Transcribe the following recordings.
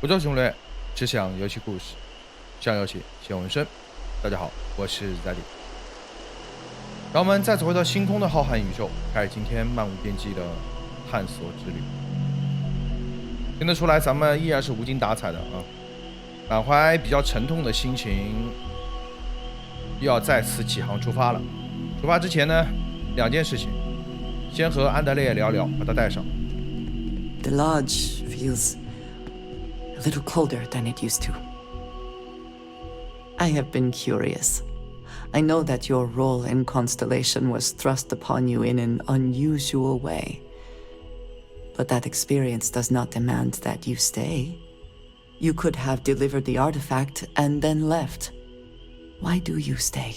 不做攻略，只讲游戏故事，讲游戏写纹身。大家好，我是 Zuddy。让我们再次回到星空的浩瀚宇宙，开始今天漫无边际的探索之旅。听得出来，咱们依然是无精打采的啊，满怀比较沉痛的心情，又要再次起航出发了。出发之前呢，两件事情，先和安德烈聊聊，把他带上。 The lodge feels a little colder than it used to. I have been curious. I know that your role in Constellation was thrust upon you in an unusual way. But that experience does not demand that you stay. You could have delivered the artifact and then left. Why do you stay?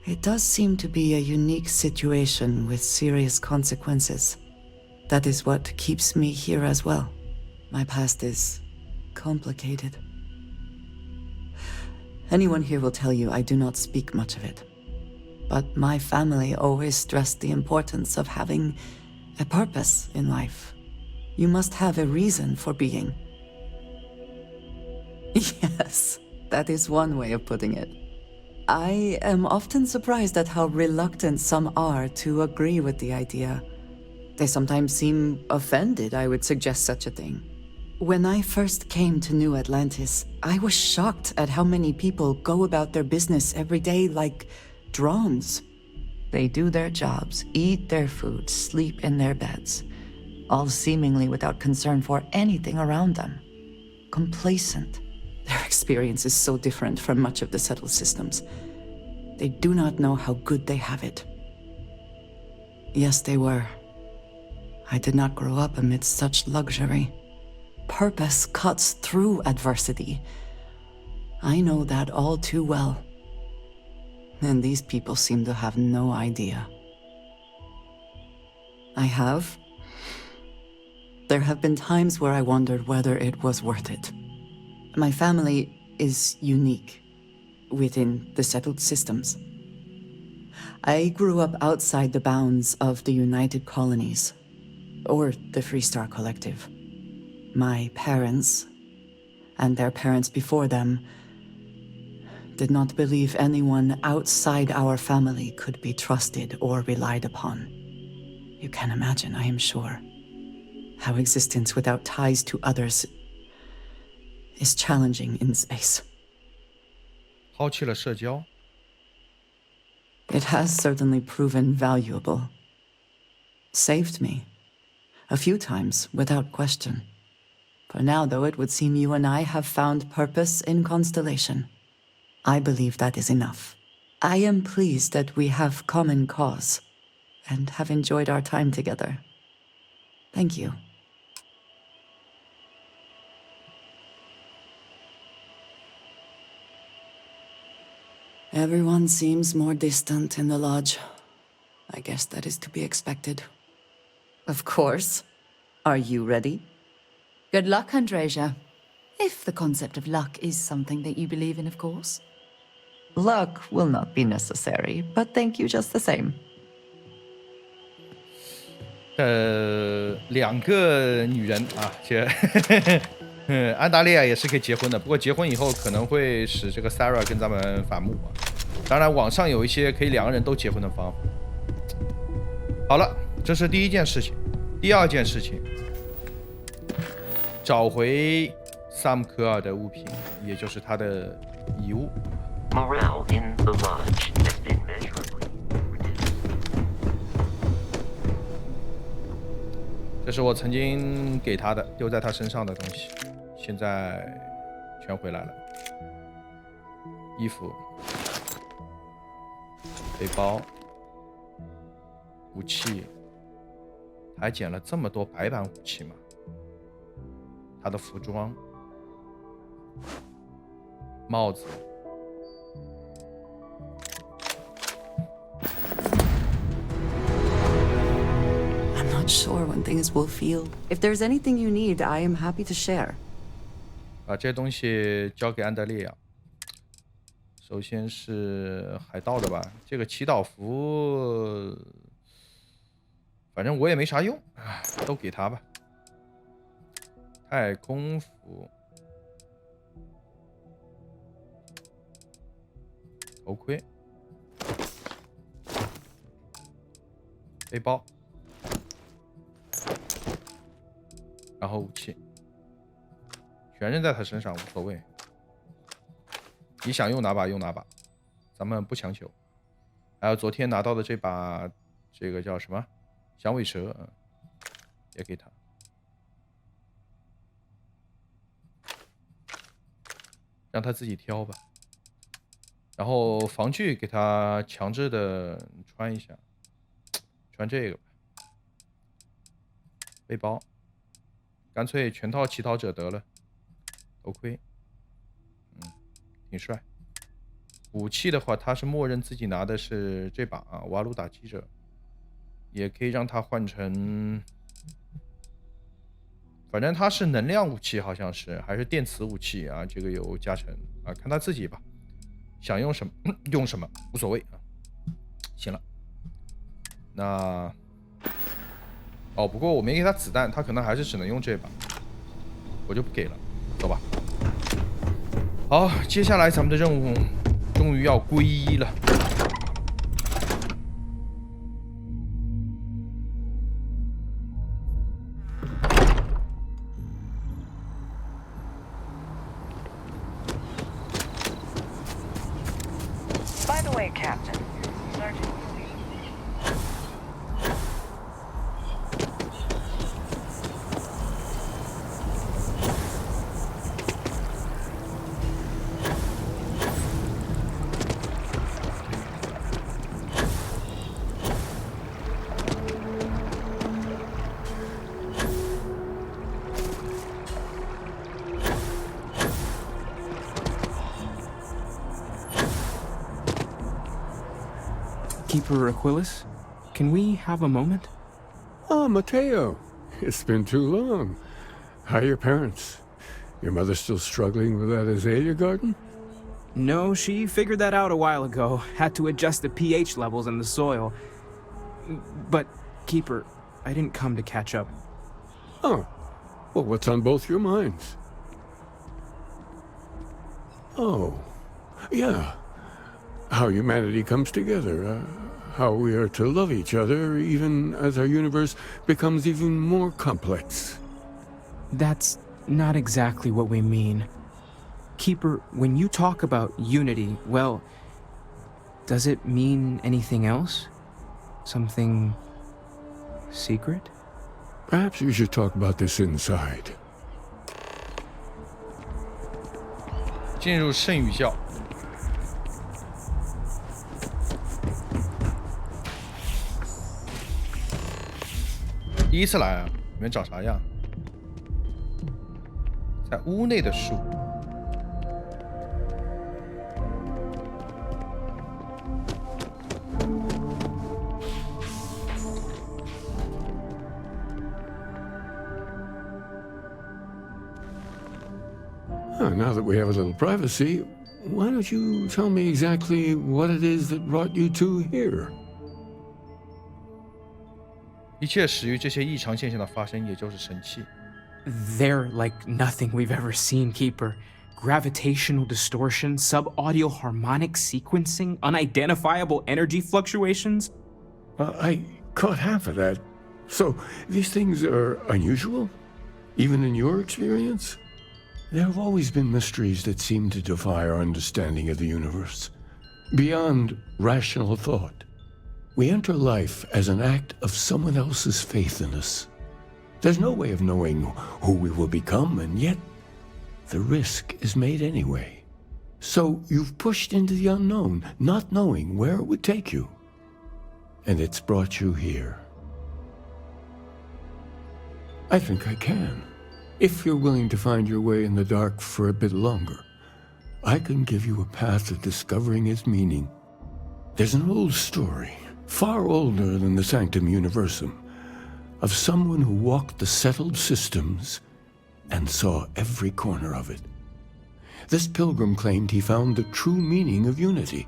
It does seem to be a unique situation with serious consequences. That is what keeps me here as well. My past is complicated. Anyone here will tell you I do not speak much of it. But my family always stressed the importance of having a purpose in life. You must have a reason for being. Yes, that is one way of putting it. I am often surprised at how reluctant some are to agree with the idea. They sometimes seem offended I would suggest such a thing. When I first came to New Atlantis, I was shocked at how many people go about their business every day like drones. They do their jobs, eat their food, sleep in their beds, all seemingly without concern for anything around them. Complacent. Their experience is so different from much of the settled systems. They do not know how good they have it. Yes, they were. I did not grow up amidst such luxury. Purpose cuts through adversity. I know that all too well. And these people seem to have no idea. I have. There have been times where I wondered whether it was worth it. My family is unique within the settled systems. I grew up outside the bounds of the United Colonies, or the Freestar Collective. My parents, and their parents before them, did not believe anyone outside our family could be trusted or relied upon. You can imagine, I am sure, how existence without ties to others is challenging in space. 抛弃了社交。 It has certainly proven valuable. Saved me. A few times, without question. For now, though, it would seem you and I have found purpose in Constellation. I believe that is enough. I am pleased that we have common cause, and have enjoyed our time together. Thank you. Everyone seems more distant in the lodge. I guess that is to be expected. Of course. Are you ready? Good luck, Andresia. If the concept of luck is something that you believe in, of course. Luck will not be necessary, but thank you just the same. 两个女人啊，安达利亚也是可以结婚的，不过结婚以后可能会使这个 Sarah 跟咱们反目啊。当然，网上有一些可以两个人都结婚的方法。好了，这是第一件事情。第二件事情，找回萨姆科尔的物品，也就是他的遗物。Morale in the lodge has been measurably reduced. 这是我曾经给他的丢在他身上的东西，现在全回来了。衣服、背包、武器，他还捡了这么多白板武器吗？他的服装、帽子。 I'm not sure when things will feel. If there's anything you need, I am happy to share. 把这些东西交给安德烈亚。首先是海盗的吧，这个祈祷符，反正我也没啥用，都给他吧。太空服、头盔、背包，然后武器全扔在他身上无所谓。你想用哪把用哪把，咱们不强求。还有昨天拿到的这把，这个叫什么？响尾蛇，也给他。让他自己挑吧。然后防具给他强制的穿一下，穿这个吧。背包，干脆全套乞讨者得了。头盔，挺帅。武器的话，他是默认自己拿的是这把啊，瓦鲁打击者，也可以让他换成，反正他是能量武器，好像是还是电磁武器啊，这个有加成啊，看他自己吧，想用什么用什么无所谓啊。行了，那哦，不过我没给他子弹，他可能还是只能用这把，我就不给了，走吧。好，接下来咱们的任务终于要皈依了。By the way, Captain, Sergeant. Keeper Aquilus, can we have a moment? Ah, Mateo. It's been too long. How are your parents? Your mother still struggling with that azalea garden? No, she figured that out a while ago. Had to adjust the pH levels in the soil. But, Keeper, I didn't come to catch up. Oh. Well, what's on both your minds? Oh. Yeah. How humanity comes together. How we are to love each other even as our universe becomes even more complex. That's not exactly what we mean. Keeper, when you talk about unity, well, does it mean anything else? Something secret? Perhaps we should talk about this inside. 进入圣语教。第一次来啊，你们长啥样？在屋内的树。Now that we have a little privacy, why don't you tell me exactly what it is that brought you two here? 一切始于这些异常现象的发生，也就是神器。They're like nothing we've ever seen, Keeper. Gravitational distortion, sub-audio harmonic sequencing, unidentifiable energy fluctuations. I caught half of that. So, these things are unusual? Even in your experience? There have always been mysteries that seem to defy our understanding of the universe. Beyond rational thought. We enter life as an act of someone else's faith in us. There's no way of knowing who we will become, and yet the risk is made anyway. So you've pushed into the unknown, not knowing where it would take you. And it's brought you here. I think I can. If you're willing to find your way in the dark for a bit longer, I can give you a path of discovering its meaning. There's an old story, far older than the Sanctum Universum, of someone who walked the settled systems and saw every corner of it. This pilgrim claimed he found the true meaning of unity.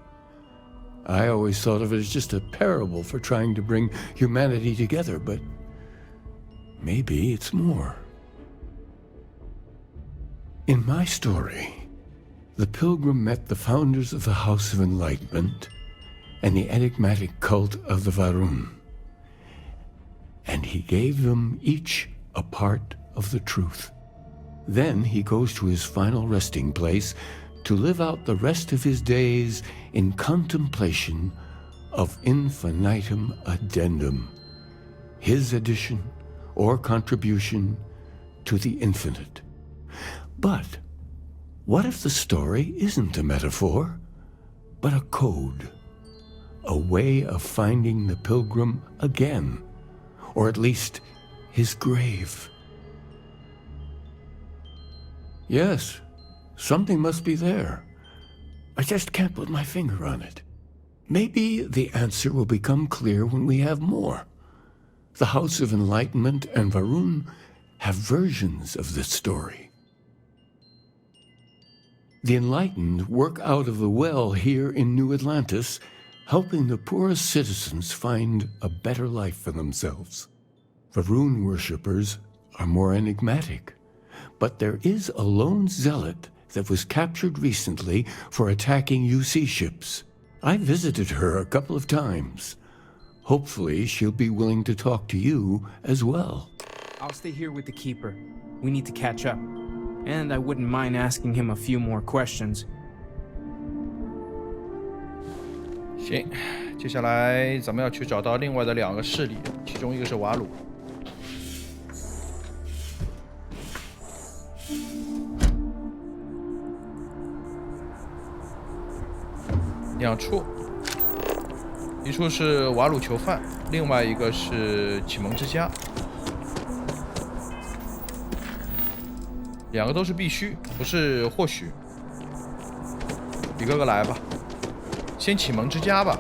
I always thought of it as just a parable for trying to bring humanity together, but maybe it's more. In my story, the pilgrim met the founders of the House of Enlightenment and the enigmatic cult of the Varun, and he gave them each a part of the truth. Then he goes to his final resting place to live out the rest of his days in contemplation of infinitum addendum, his addition or contribution to the infinite. But what if the story isn't a metaphor, but a code, a way of finding the pilgrim again, or at least his grave? Yes, something must be there. I just can't put my finger on it. Maybe the answer will become clear when we have more. The House of Enlightenment and Varun have versions of this story. The Enlightened work out of the well here in New Atlantis, helping the poorest citizens find a better life for themselves. Varun worshippers are more enigmatic, but there is a lone zealot that was captured recently for attacking UC ships. I visited her a couple of times. Hopefully she'll be willing to talk to you as well. I'll stay here with the Keeper. We need to catch up. And I wouldn't mind asking him a few more questions. 行，接下来咱们要去找到另外的2个势力，其中一个是瓦鲁。2处，一处是瓦鲁囚犯，另外一个是启蒙之家。2个都是必须，不是或许。一个个来吧，先启蒙之家吧。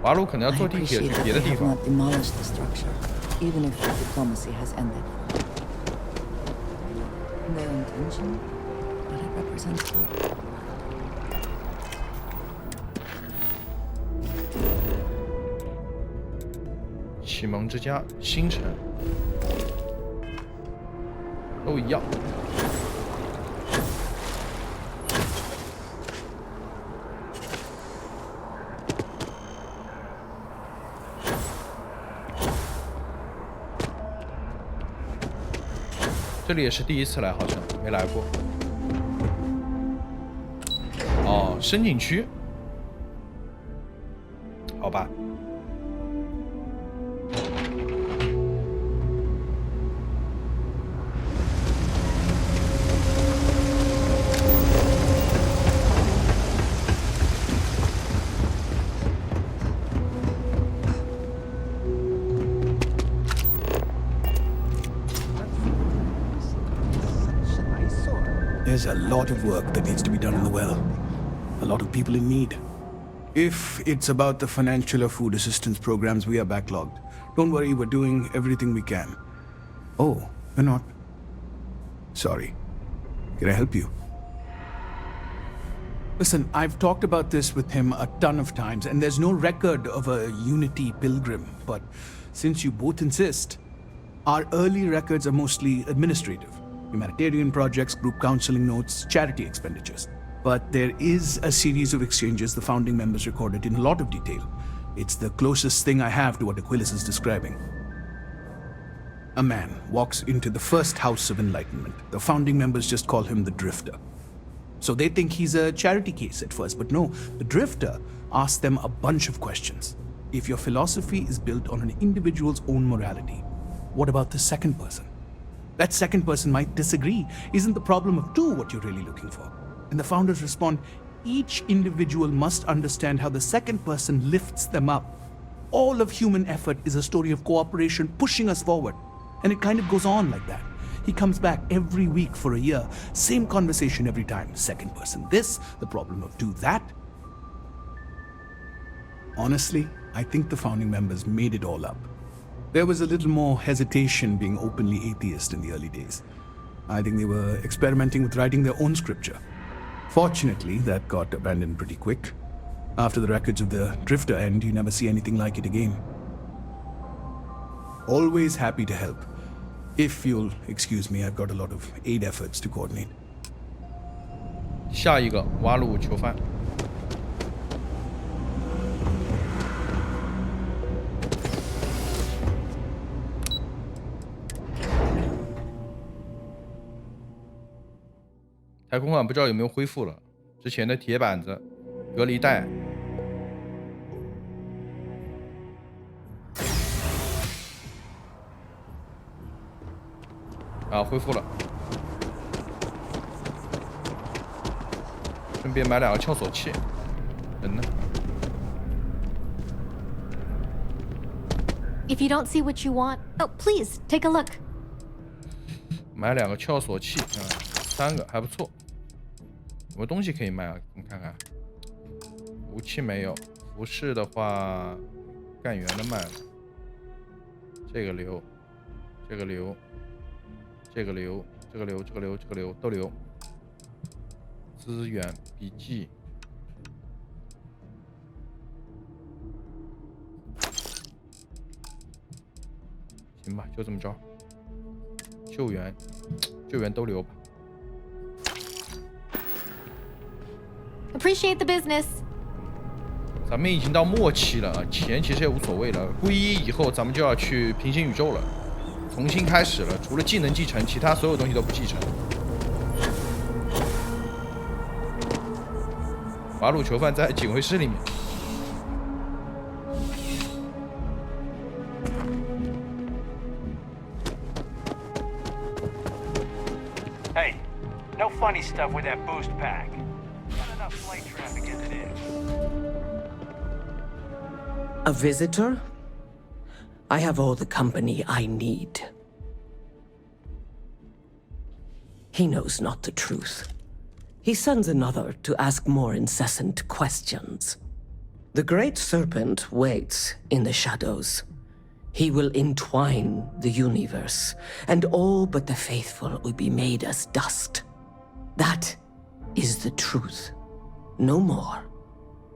瓦鲁可能要坐地铁去别的地方。启蒙之家，星辰。都一样。这里也是第一次来，好像没来过。哦，深井区，好吧。There's a lot of work that needs to be done in the well. A lot of people in need. If it's about the financial or food assistance programs, we are backlogged. Don't worry, we're doing everything we can. Oh, we're not. Sorry. Can I help you? Listen, I've talked about this with him a ton of times, and there's no record of a Unity pilgrim. But since you both insist, our early records are mostly administrative. Humanitarian projects, group counseling notes, charity expenditures. But there is a series of exchanges the founding members recorded in a lot of detail. It's the closest thing I have to what Aquilus is describing. A man walks into the first House of Enlightenment. The founding members just call him the Drifter. So they think he's a charity case at first, but no, the Drifter asks them a bunch of questions. If your philosophy is built on an individual's own morality, what about the second person? That second person might disagree. Isn't the problem of two what you're really looking for? And the founders respond, each individual must understand how the second person lifts them up. All of human effort is a story of cooperation pushing us forward. And it kind of goes on like that. He comes back every week for a year. Same conversation every time. Second person this, the problem of two that. Honestly, I think the founding members made it all up. There was a little more hesitation being openly atheist in the early days. I think they were experimenting with writing their own scripture. Fortunately, that got abandoned pretty quick. After the records of the Drifter end, you never see anything like it again. Always happy to help. If you'll excuse me, I've got a lot of aid efforts to coordinate. 下一个挖路囚犯。太空馆不知道有没有恢复了之前的铁板子、隔离带。啊，恢复了。顺便买2个撬锁器。人呢？ If you don't see what you want, oh, please take a look. 买2个撬锁器啊，3个还不错。有没有东西可以卖啊？我们看看。武器没有，服饰的话，干员的卖了。这个留，这个留，这个留，这个留，这个留，这个留，都留。资源笔记。行吧，就这么着。救援，救援都留吧。 Appreciate the business. 咱们已经到末期了啊，钱其实也无所谓了。皈依以后，咱们就要去平行宇宙了，重新开始了。除了技能继承，其他所有东西都不继承。法鲁囚犯在警卫室里面。 Hey, no funny stuff with that boost pack. Not enough flight traffic as it is. A visitor? I have all the company I need. He knows not the truth. He sends another to ask more incessant questions. The Great Serpent waits in the shadows. He will entwine the universe, and all but the faithful will be made as dust. That is the truth. No more,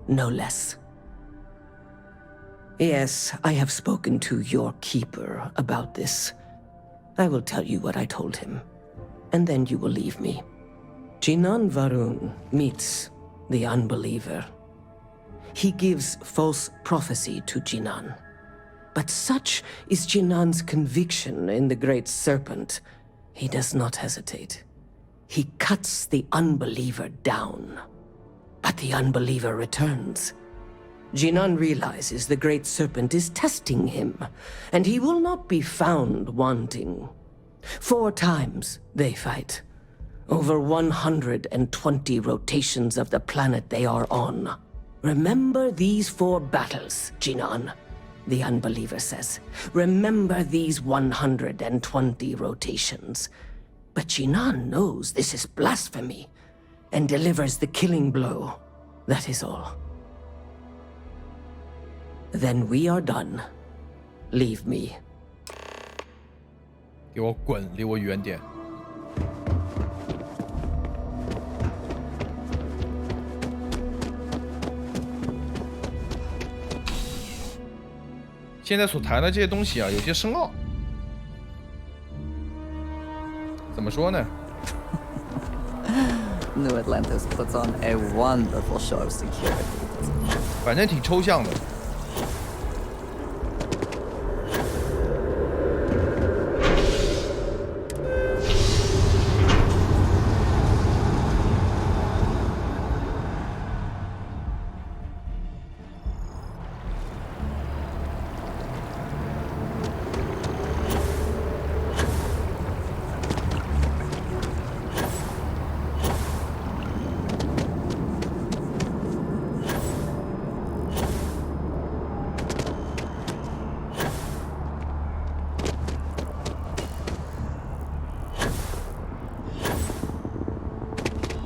no less. Yes, I have spoken to your keeper about this. I will tell you what I told him, and then you will leave me. Jinan Varun meets the unbeliever. He gives false prophecy to Jinan. But such is Jinan's conviction in the Great Serpent, he does not hesitate. He cuts the unbeliever down. But the unbeliever returns. Jinan realizes the Great Serpent is testing him, and he will not be found wanting. 4 times they fight. Over 120 rotations of the planet they are on. Remember these 4 battles, Jinan. The unbeliever says, remember these 120 rotations. But Jinan knows this is blasphemy and delivers the killing blow. That is all. Then we are done. Leave me. 给我滚，离我远点。现在所谈的这些东西啊，有些深奥。怎么说呢？ New Atlantis puts on a wonderful show of security. 反正挺抽象的。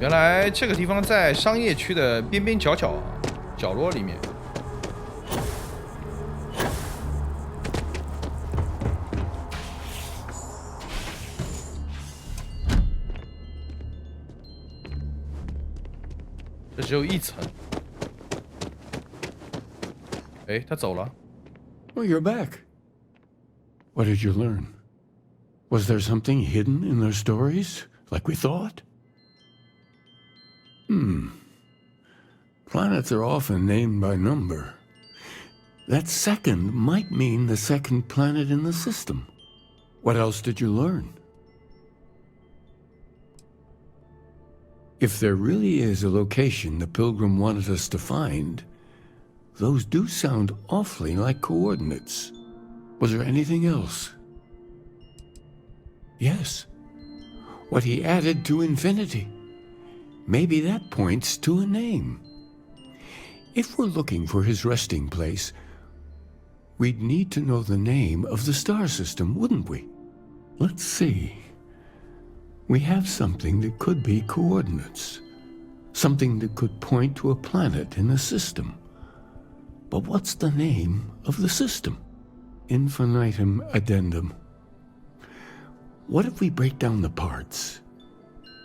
原来这个地方在商业区的边边角落里面。这只有1层。哎，他走了。 Oh, you're back. What did you learn? Was there something hidden in their stories, like we thought? Planets are often named by number. That second might mean the second planet in the system. What else did you learn? If there really is a location the Pilgrim wanted us to find, those do sound awfully like coordinates. Was there anything else? Yes. What he added to infinity. Maybe that points to a name. If we're looking for his resting place, we'd need to know the name of the star system, wouldn't we? Let's see. We have something that could be coordinates. Something that could point to a planet in the system. But what's the name of the system? Infinitum addendum. What if we break down the parts?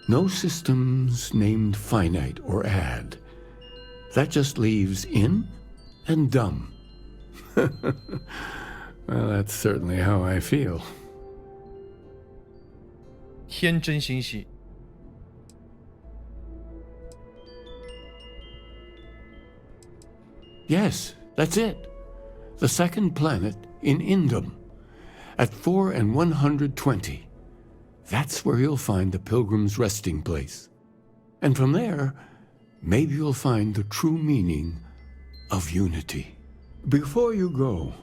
No systems named finite or add. That just leaves in and dumb. Well, that's certainly how I feel. 天真星系。Yes, that's it. The second planet in Indum. At 4 and 120. That's where you'll find the Pilgrim's resting place. And from there, maybe you'll find the true meaning of unity. Before you go,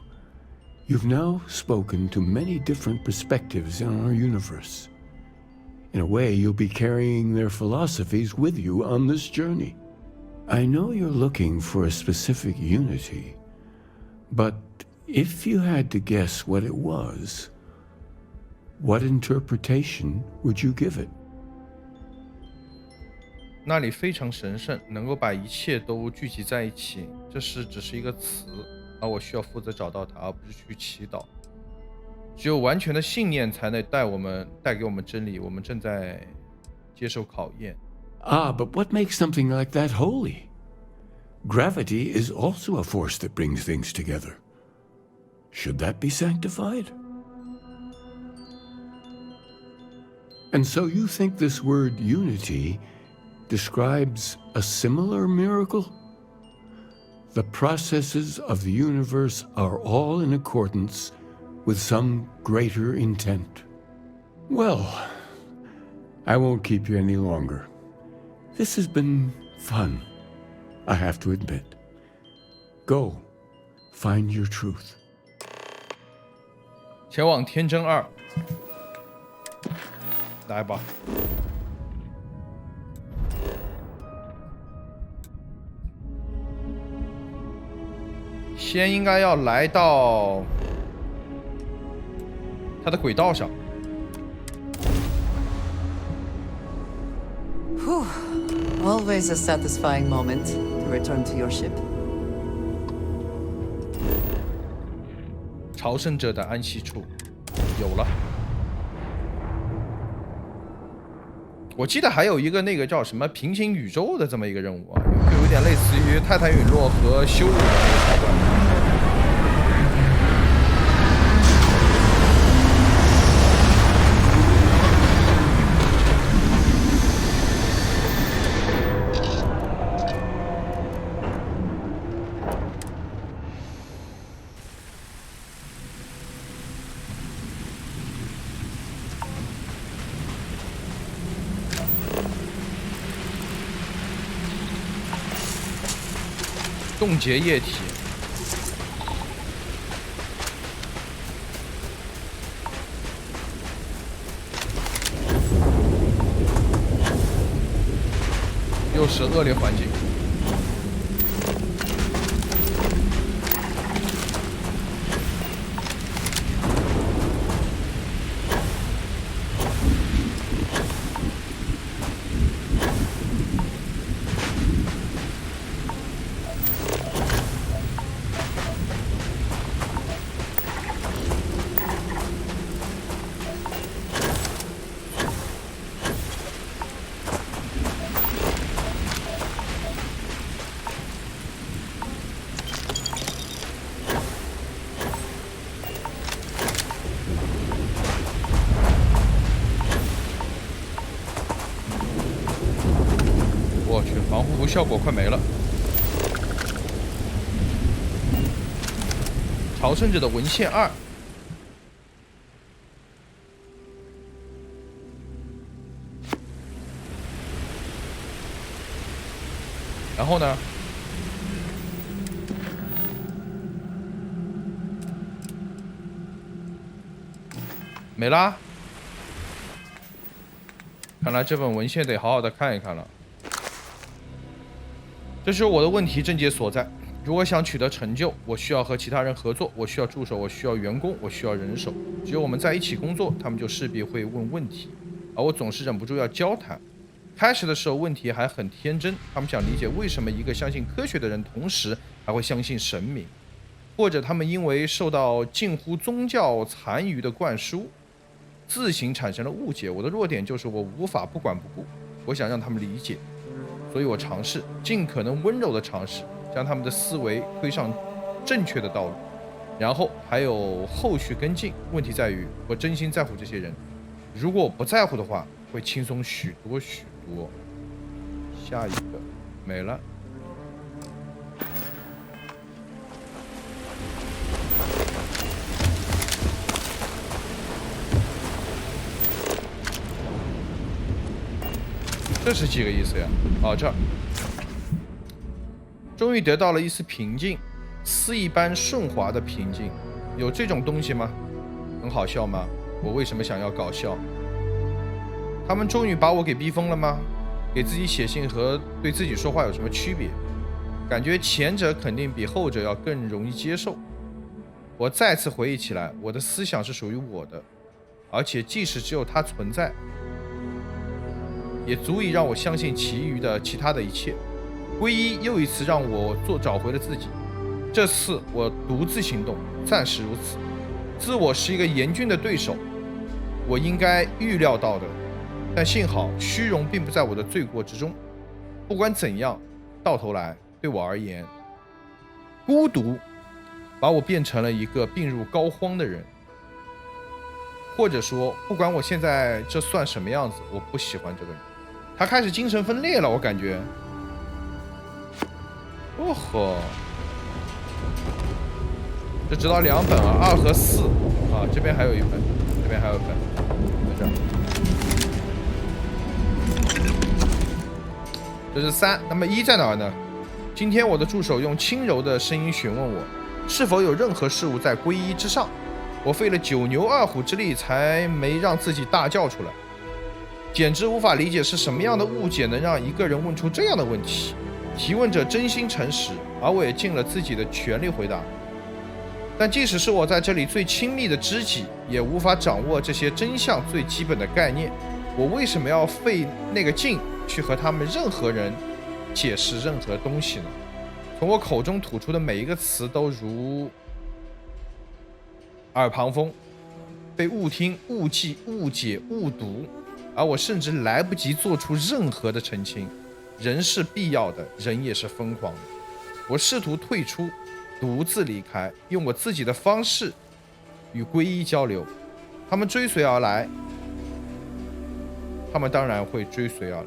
you've now spoken to many different perspectives in our universe. In a way, you'll be carrying their philosophies with you on this journey. I know you're looking for a specific unity, but if you had to guess what it was, what interpretation would you give it? 那里非常神圣，能够把一切都聚集在一起。这只是一个词，而我需要负责找到它，而不是去祈祷。只有完全的信念才能带给我们真理。我们正在接受考验。But what makes something like that holy? Gravity is also a force that brings things together. Should that be sanctified? And so you think this word unity describes a similar miracle? The processes of the universe are all in accordance with some greater intent. Well, I won't keep you any longer. This has been fun, I have to admit. Go, find your truth. 前往天真2。来吧。先应该要来到它的轨道上。Whew. Always a satisfying moment to return to your ship. 朝圣者的安息处有了。我记得还有一个那个叫什么平行宇宙的这么一个任务啊，就有点类似于泰坦陨落和修武的那个桥段。冻结液体，又是恶劣环境。效果快没了。朝圣者的文献2。然后呢？没啦。看来这本文献得好好的看一看了。这是我的问题症结所在。如果想取得成就，我需要和其他人合作，我需要助手，我需要员工，我需要人手。只有我们在一起工作，他们就势必会问问题，而我总是忍不住要交谈。开始的时候问题还很天真，他们想理解为什么一个相信科学的人同时还会相信神明，或者他们因为受到近乎宗教残余的灌输，自行产生了误解。我的弱点就是我无法不管不顾，我想让他们理解，所以我尝试尽可能温柔的尝试将他们的思维推上正确的道路，然后还有后续跟进。问题在于我真心在乎这些人，如果我不在乎的话，会轻松许多许多。下一个没了。这是几个意思呀？哦，这儿终于得到了一丝平静，丝一般顺滑的平静。有这种东西吗？很好笑吗？我为什么想要搞笑？他们终于把我给逼疯了吗？给自己写信和对自己说话有什么区别？感觉前者肯定比后者要更容易接受。我再次回忆起来，我的思想是属于我的，而且即使只有它存在，也足以让我相信其他的一切。皈依又一次让我找回了自己，这次我独自行动，暂时如此。自我是一个严峻的对手，我应该预料到的，但幸好虚荣并不在我的罪过之中。不管怎样，到头来对我而言，孤独把我变成了一个病入膏肓的人。或者说，不管我现在这算什么样子，我不喜欢这个人。他开始精神分裂了，我感觉。哦吼，这直到2本啊，2和4啊，这边还有一本，这边还有一本，在这。这是3，那么1在哪儿呢？今天我的助手用轻柔的声音询问我，是否有任何事物在皈依之上。我费了9牛2虎之力，才没让自己大叫出来。简直无法理解是什么样的误解能让一个人问出这样的问题。提问者真心诚实，而我也尽了自己的全力回答。但即使是我在这里最亲密的知己，也无法掌握这些真相最基本的概念。我为什么要费那个劲去和他们任何人解释任何东西呢？从我口中吐出的每一个词都如耳旁风，被误听、误记、误解、误读，而我甚至来不及做出任何的澄清。人是必要的，人也是疯狂的。我试图退出，独自离开，用我自己的方式与皈依交流。他们追随而来，他们当然会追随而来。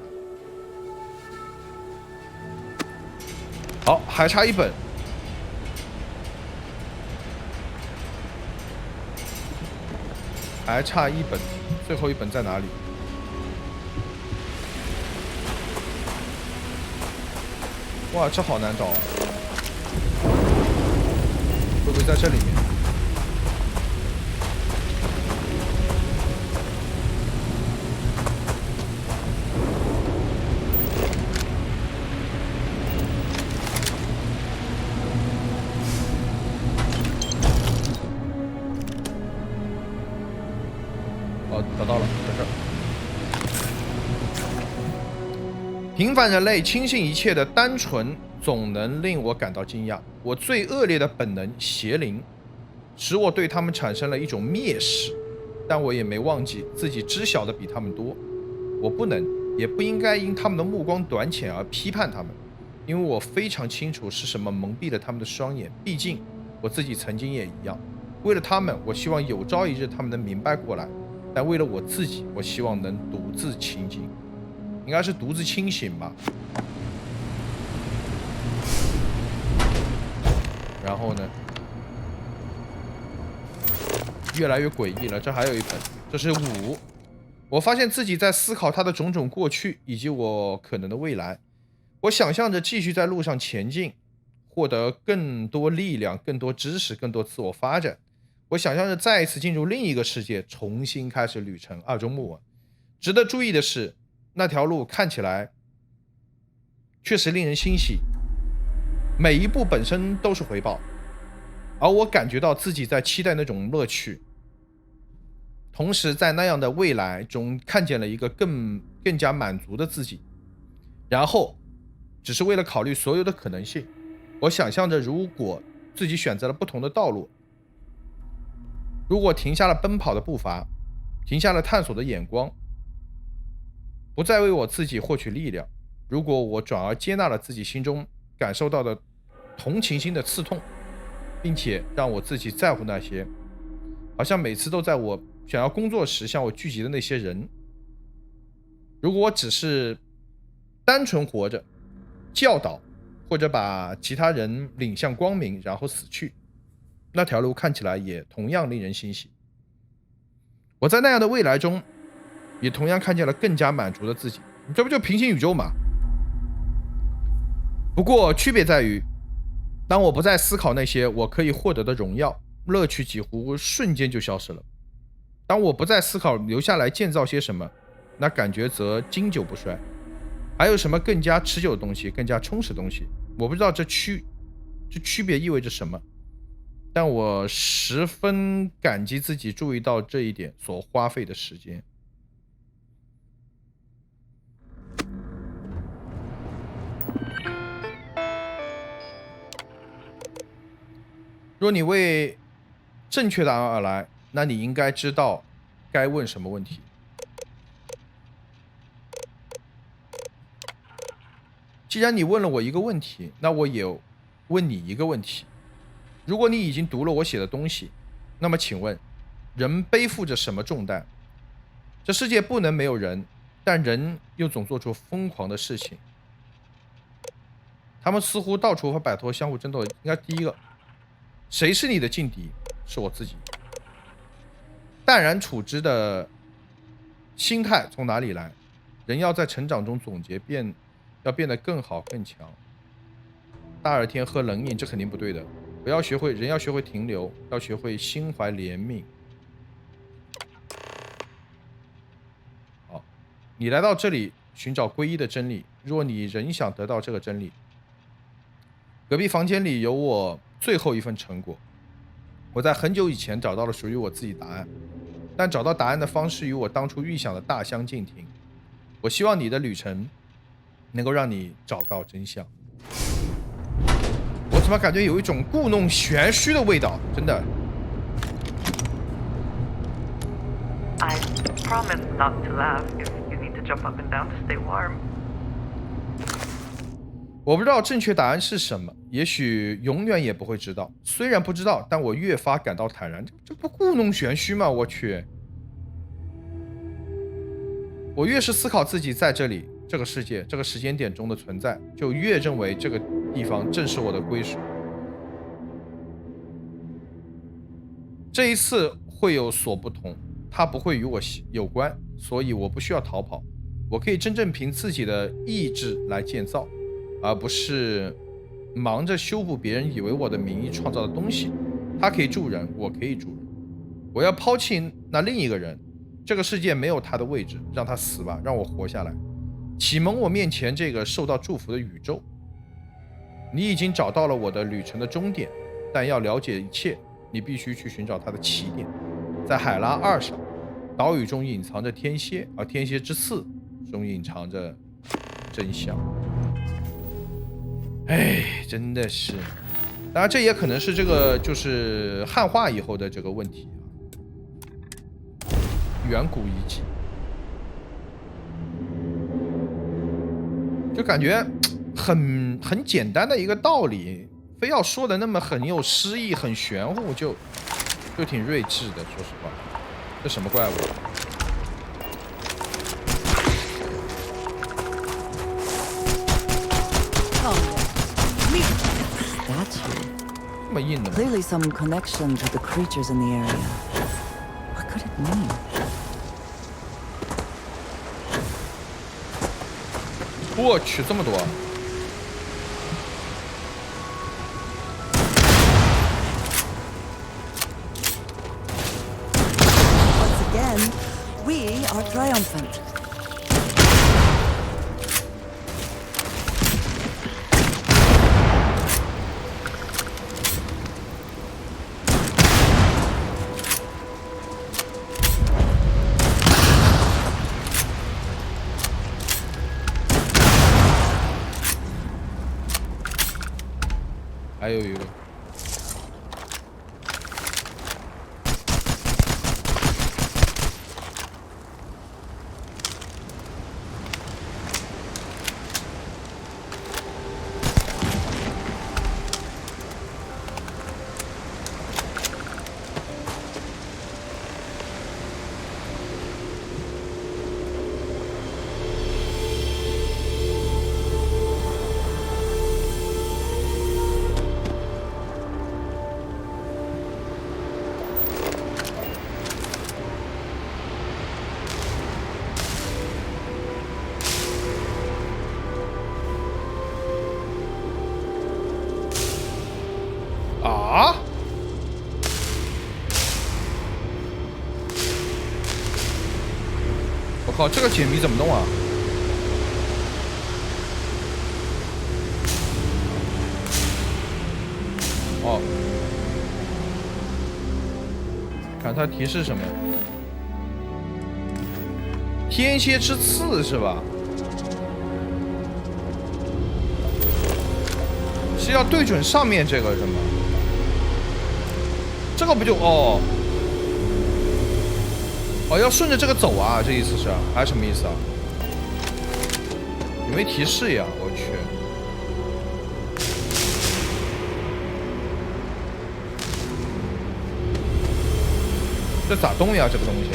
好，还差1本。还差1本，最后1本在哪里？哇，这好难找啊！会不会在这里面？哦，找到了，在这儿。平凡人类轻信一切的单纯，总能令我感到惊讶。我最恶劣的本能邪灵，使我对他们产生了一种蔑视，但我也没忘记自己知晓的比他们多。我不能，也不应该因他们的目光短浅而批判他们，因为我非常清楚是什么蒙蔽了他们的双眼。毕竟我自己曾经也一样。为了他们，我希望有朝一日他们能明白过来，但为了我自己，我希望能独自清醒。应该是独自清醒吧。然后呢，越来越诡异了。这还有一本，这是5。我发现自己在思考他的种种过去以及我可能的未来。我想象着继续在路上前进，获得更多力量、更多知识、更多自我发展。我想象着再一次进入另一个世界，重新开始旅程，二周目啊。值得注意的是，那条路看起来确实令人欣喜，每一步本身都是回报，而我感觉到自己在期待那种乐趣，同时在那样的未来中看见了一个更加满足的自己。然后只是为了考虑所有的可能性，我想象着如果自己选择了不同的道路，如果停下了奔跑的步伐，停下了探索的眼光，不再为我自己获取力量，如果我转而接纳了自己心中感受到的同情心的刺痛，并且让我自己在乎那些好像每次都在我想要工作时向我聚集的那些人，如果我只是单纯活着，教导或者把其他人领向光明然后死去，那条路看起来也同样令人欣喜。我在那样的未来中也同样看见了更加满足的自己，这不就平行宇宙吗？不过区别在于，当我不再思考那些我可以获得的荣耀，乐趣几乎瞬间就消失了。当我不再思考留下来建造些什么，那感觉则经久不衰。还有什么更加持久的东西，更加充实的东西？我不知道这区别意味着什么，但我十分感激自己注意到这一点所花费的时间。若你为正确答案而来，那你应该知道该问什么问题。既然你问了我一个问题，那我也问你一个问题。如果你已经读了我写的东西，那么请问，人背负着什么重担？这世界不能没有人，但人又总做出疯狂的事情。他们似乎到处无法摆脱相互争斗。应该第一个，谁是你的劲敌？是我自己。淡然处之的心态从哪里来？人要在成长中总结要变得更好更强。大热天喝冷饮，这肯定不对的。人要学会停留，要学会心怀怜悯。好，你来到这里寻找归一的真理，若你仍想得到这个真理，隔壁房间里有我最后一份成果。我在很久以前找到了属于我自己答案，但找到答案的方式与我当初预想的大相径庭。我希望你的旅程能够让你找到真相。我怎么感觉有一种故弄玄虚的味道？真的。I promise not to laugh if you need to jump up and down to stay warm. 我不知道正确答案是什么，也许永远也不会知道。虽然不知道，但我越发感到坦然。这不故弄玄虚吗？我去！我越是思考自己在这里、这个世界、这个时间点中的存在，就越认为这个地方正是我的归属。这一次会有所不同，它不会与我有关，所以我不需要逃跑。我可以真正凭自己的意志来建造，而不是忙着修补别人以为我的名义创造的东西。它可以助人，我可以助人。我要抛弃那另一个人，这个世界没有他的位置，让他死吧，让我活下来，启蒙我面前这个受到祝福的宇宙。你已经找到了我的旅程的终点，但要了解一切，你必须去寻找它的起点。在海拉2上，岛屿中隐藏着天蝎，而天蝎之刺中隐藏着真相。哎，真的是。当然，这也可能是这个就是汉化以后的这个问题啊。远古遗迹，就感觉很简单的一个道理，非要说的那么很有诗意、很玄乎，就挺睿智的。说实话，这什么怪物么硬的吗？ Clearly some connection to the creatures in the area. What could it mean? 我去，这么多！ Once again, we are triumphant. I 还有一个。啊！我靠，这个解谜怎么弄啊？哦，看它提示什么？天蝎之刺是吧？是要对准上面这个是吗？这个不就哦？哦，要顺着这个走啊？这意思是还是什么意思啊？有没有提示呀？我去！这咋动呀？这个东西？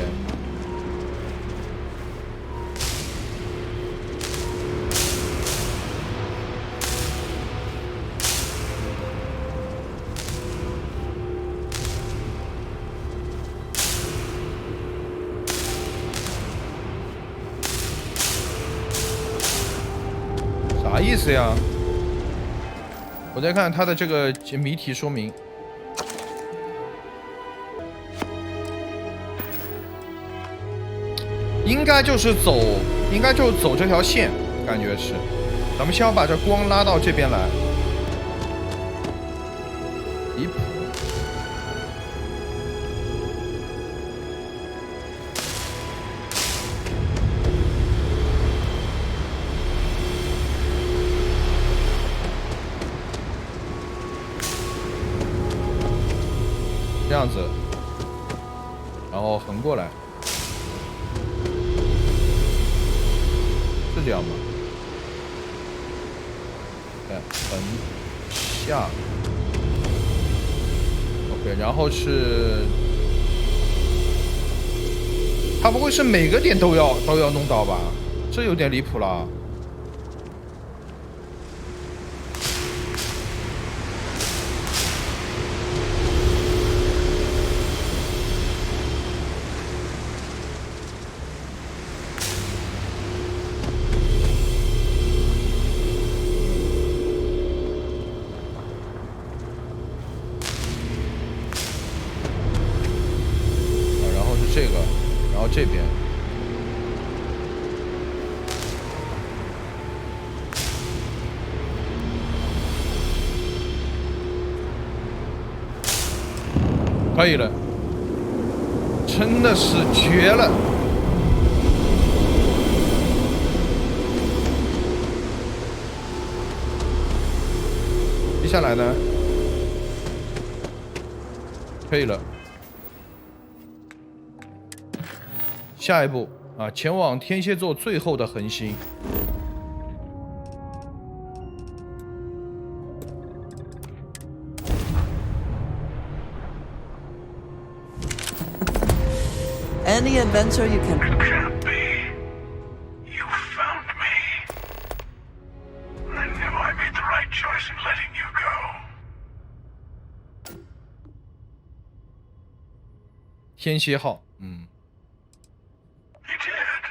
啥意思呀？我再看它的这个谜题说明。应该就是走，应该就是走这条线，感觉是。咱们先要把这光拉到这边来。离谱。这样子，然后横过来。是这样吗？对，横下 ，OK， 然后是，它不会是每个点都要弄到吧？这有点离谱了。这个，然后这边，可以了，真的是绝了！接下来呢？可以了。下一步啊，前往天蝎座最后的恒星。Any adventure you can. It can't be. You found me. I knew I made the right choice in letting you go. 天蝎号，He did.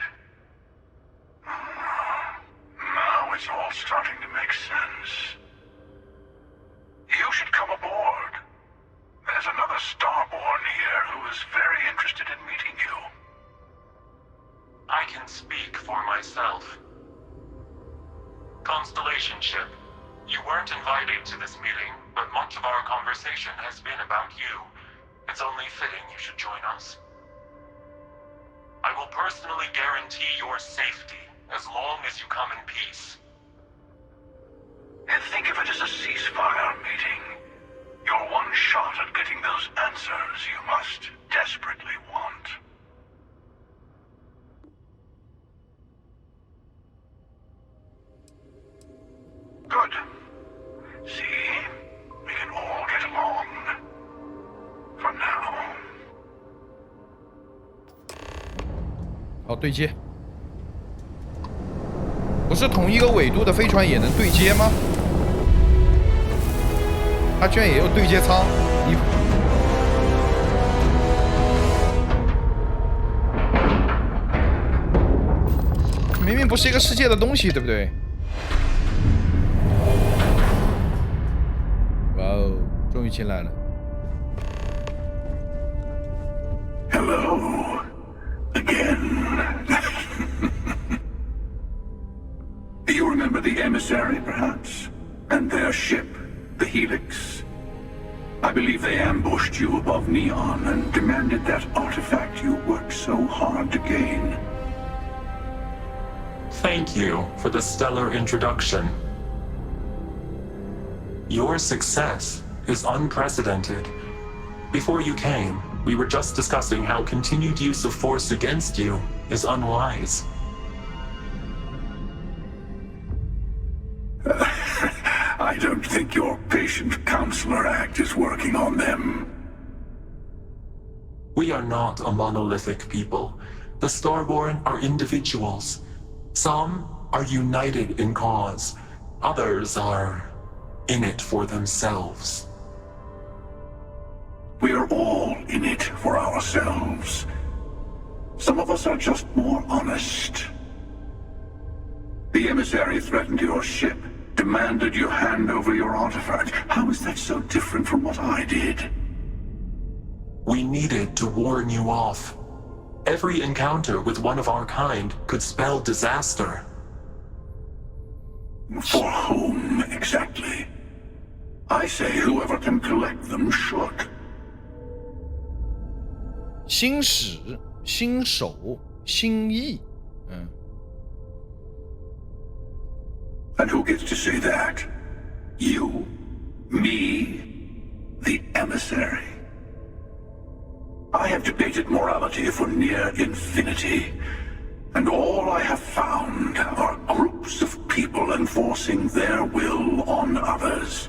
Now it's all starting to make sense. You should come aboard. There's another Starborn here who is very interested in meeting you. I can speak for myself. Constellation ship, you weren't invited to this meeting, but much of our conversation has been about you. It's only fitting you should join us. I will personally guarantee your safety as long as you come in peace. And think of it as a ceasefire meeting. Your one shot at getting those answers you must desperately want. Good. See? We can all get along. For now. 好，对接。不是同一个纬度的飞船也能对接吗？它居然也有对接舱，离谱！明明不是一个世界的东西，对不对？哇哦，终于进来了。Hello. Again. You remember the emissary, perhaps? And their ship, the Helix? I believe they ambushed you above Neon and demanded that artifact you worked so hard to gain. Thank you for the stellar introduction. Your success is unprecedented. Before you came, we were just discussing how continued use of force against you is unwise. I don't think your patient counselor act is working on them. We are not a monolithic people. The Starborn are individuals. Some are united in cause. Others are in it for themselves. We are all in it for ourselves. Some of us are just more honest. The emissary threatened your ship, demanded you hand over your artifact. How is that so different from what I did? We needed to warn you off. Every encounter with one of our kind could spell disaster. For whom, exactly? I say whoever can collect them should. 新始、新手、新意，And who gets to say that? You? Me? The emissary? I have debated morality for near infinity, and all I have found are groups of people enforcing their will on others.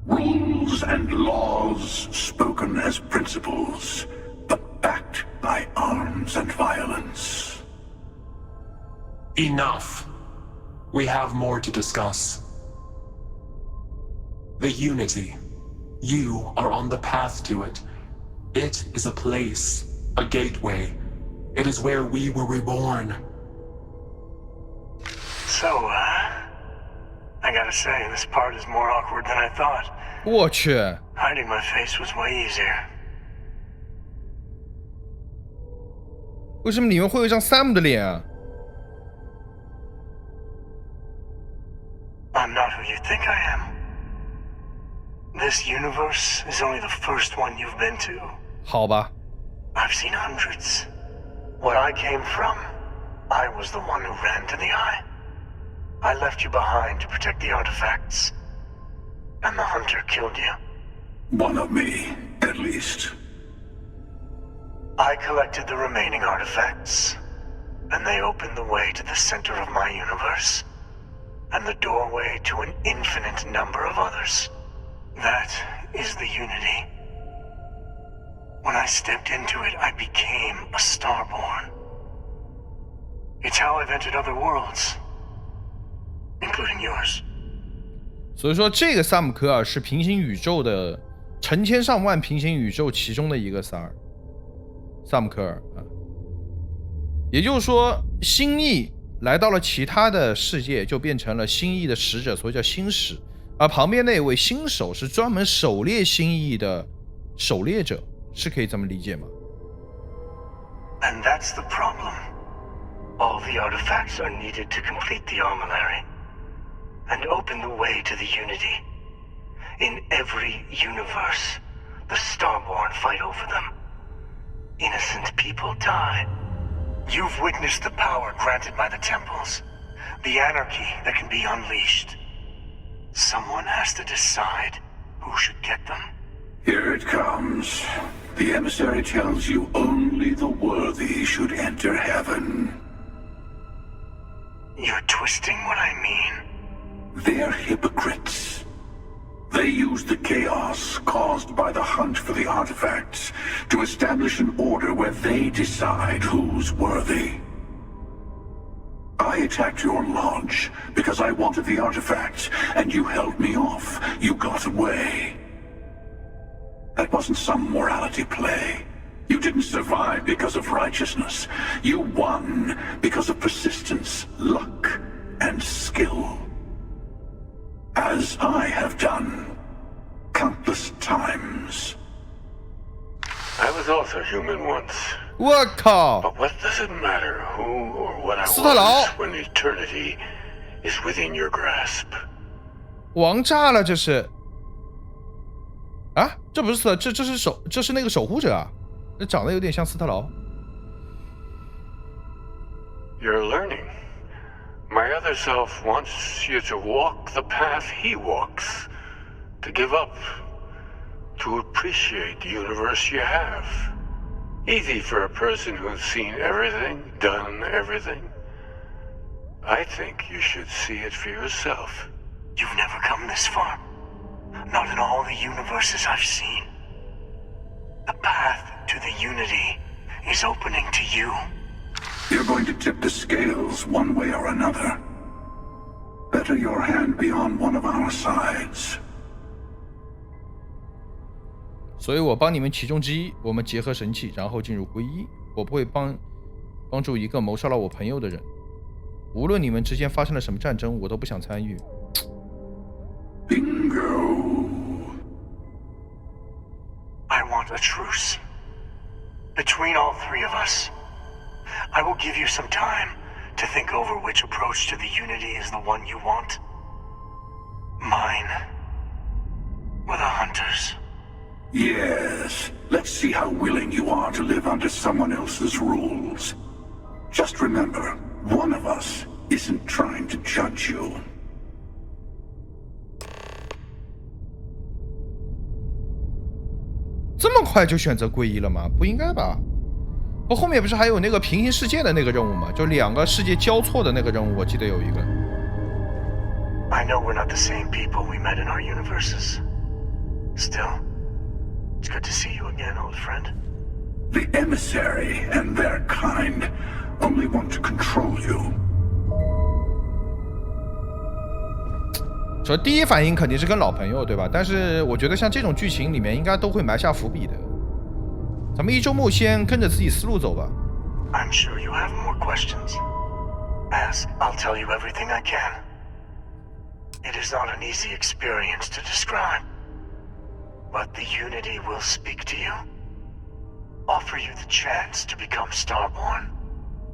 Rules and laws spoken as principles, but backed by arms and violence. Enough. We have more to discuss. The Unity. You are on the path to it. It is a place, a gateway. It is where we were reborn. So, I gotta say, this part is more awkward than I thought. 我去， Hiding my face was way easier. 为什么里面会有一张 Sam 的脸啊？ I'm not who you think I am. This universe is only the first one you've been to. 好吧， I've seen hundreds. Where I came from, I was the one who ran to the eye. I left you behind to protect the artifacts. And the hunter killed you. One of me, at least. I collected the remaining artifacts, and they opened the way to the center of my universe, and the doorway to an infinite number of others. That is the Unity. When I stepped into it, I became a Starborn. It's how I've entered other worlds, including yours. 所以说这个萨姆科尔是平行宇宙的成千上万平行宇宙其中的一个萨尔。萨姆科尔啊。也就是说，新翼来到了其他的世界，就变成了新翼的使者，所以叫新使。而旁边那位新手是专门狩猎新翼的狩猎者，是可以这么理解吗？ And that's the problem. All the artifacts are needed to complete the armillary and open the way to the Unity. In every universe, the Starborn fight over them. Innocent people die. You've witnessed the power granted by the temples, the anarchy that can be unleashed. Someone has to decide who should get them. Here it comes. The emissary tells you only the worthy should enter heaven. You're twisting what I mean. They're hypocrites. They use the chaos caused by the hunt for the artifacts to establish an order where they decide who's worthy. I attacked your lodge because I wanted the artifacts, and you held me off. You got away. That wasn't some morality play. You didn't survive because of righteousness. You won because of persistence, luck, and skill. As I have done countless times. I was also human once. 我靠！ But what does it matter who or what I 斯特劳 was when eternity is within your grasp? 王炸了，这是啊？这不是这是那个守护者啊？这长得有点像斯特劳。 You're learning. My other self wants you to walk the path he walks, to give up, to appreciate the universe you have. Easy for a person who's seen everything, done everything. I think you should see it for yourself. You've never come this far. Not in all the universes I've seen. The path to the Unity is opening to you. You're going to tip the scales one way or another. Better your hand be on one of our sides. 所以我帮你们其中之一，我们结合神器，然后进入皈依。我不会帮助一个谋杀了我朋友的人。无论你们之间发生了什么战争，我都不想参与。Bingo. I want a truce. Between all three of us. I will give you some time to think over which approach to the Unity is the one you want. Mine. Or the Hunters. Yes. Let's see how willing you are to live under someone else's rules. Just remember, one of us isn't trying to judge you. 这么快就选择皈依了吗？不应该吧？我后面不是还有那个平行世界的那个任务吗？就两个世界交错的那个任务，我记得有一个。I know we're not the same people we met in our universes. Still, it's good to see you again, old friend. The emissary and their kind only want to control you. 所以第一反应肯定是跟老朋友，对吧？但是我觉得像这种剧情里面应该都会埋下伏笔的。咱们一周目先跟着自己思路走吧。 I'm sure you have more questions. Ask, I'll tell you everything I can. It is not an easy experience to describe. But the Unity will speak to you. Offer you the chance to become Starborn.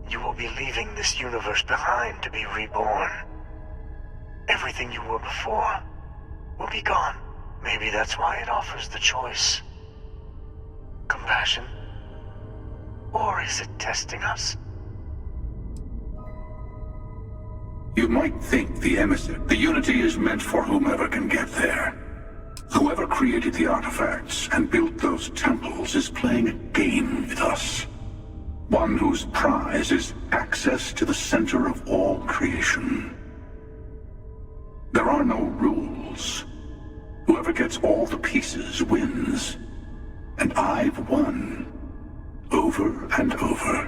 You will be leaving this universe behind to be reborn. Everything you were before will be gone. Maybe that's why it offers the choice. Compassion? Or is it testing us? You might think the Unity is meant for whomever can get there. Whoever created the artifacts and built those temples is playing a game with us. One whose prize is access to the center of all creation. There are no rules. Whoever gets all the pieces wins. And I've won. Over and over.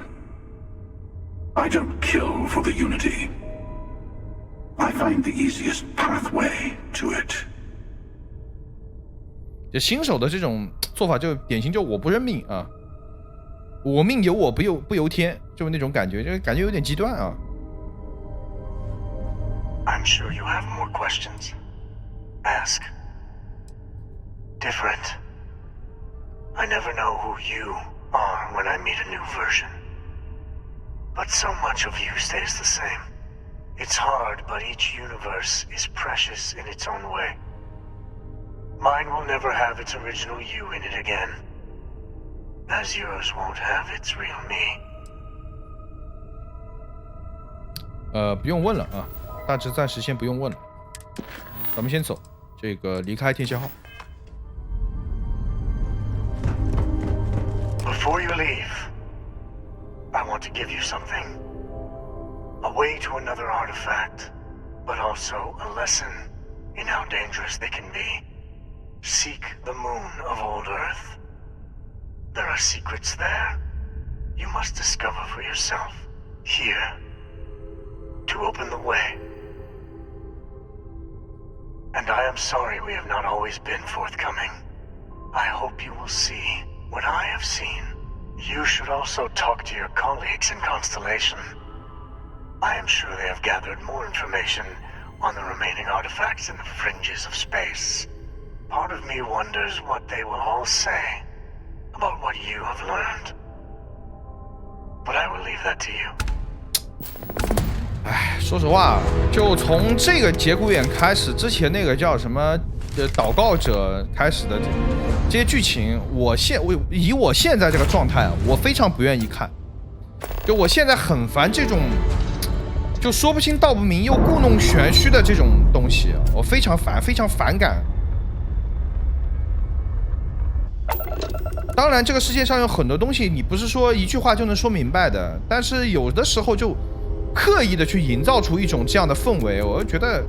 I don't kill for the Unity. I find the easiest pathway to it. 就新手的这种做法就典型，就我不认命啊。我命由我不由天，就是那种感觉，就感觉有点极端啊。I'm sure you have more questions. Ask. Different. I never know who you are when I meet a new version. But so much of you stays the same. It's hard, but each universe is precious in its own way. Mine will never have its original you in it again, as yours won't have its real me. 不用问了啊，大致暂时先不用问了，咱们先走，这个离开天蝎号。Before you leave, I want to give you something. A way to another artifact, but also a lesson in how dangerous they can be. Seek the moon of old Earth. There are secrets there you must discover for yourself. Here. To open the way. And I am sorry we have not always been forthcoming. I hope you will see what I have seen. You should also talk to your colleagues in Constellation. I am sure they have gathered more information on the remaining artifacts in the fringes of space. Part of me wonders what they will all say about what you have learned. But I will leave that to you. 哎，说实话，就从这个节骨眼开始，之前那个叫什么祷告者开始的这些剧情，以我现在这个状态，我非常不愿意看。就我现在很烦这种就说不清道不明又故弄玄虚的这种东西，我非常烦，非常反感。当然，这个世界上有很多东西，你不是说一句话就能说明白的，但是有的时候就刻意的去营造出一种这样的氛围，我就觉得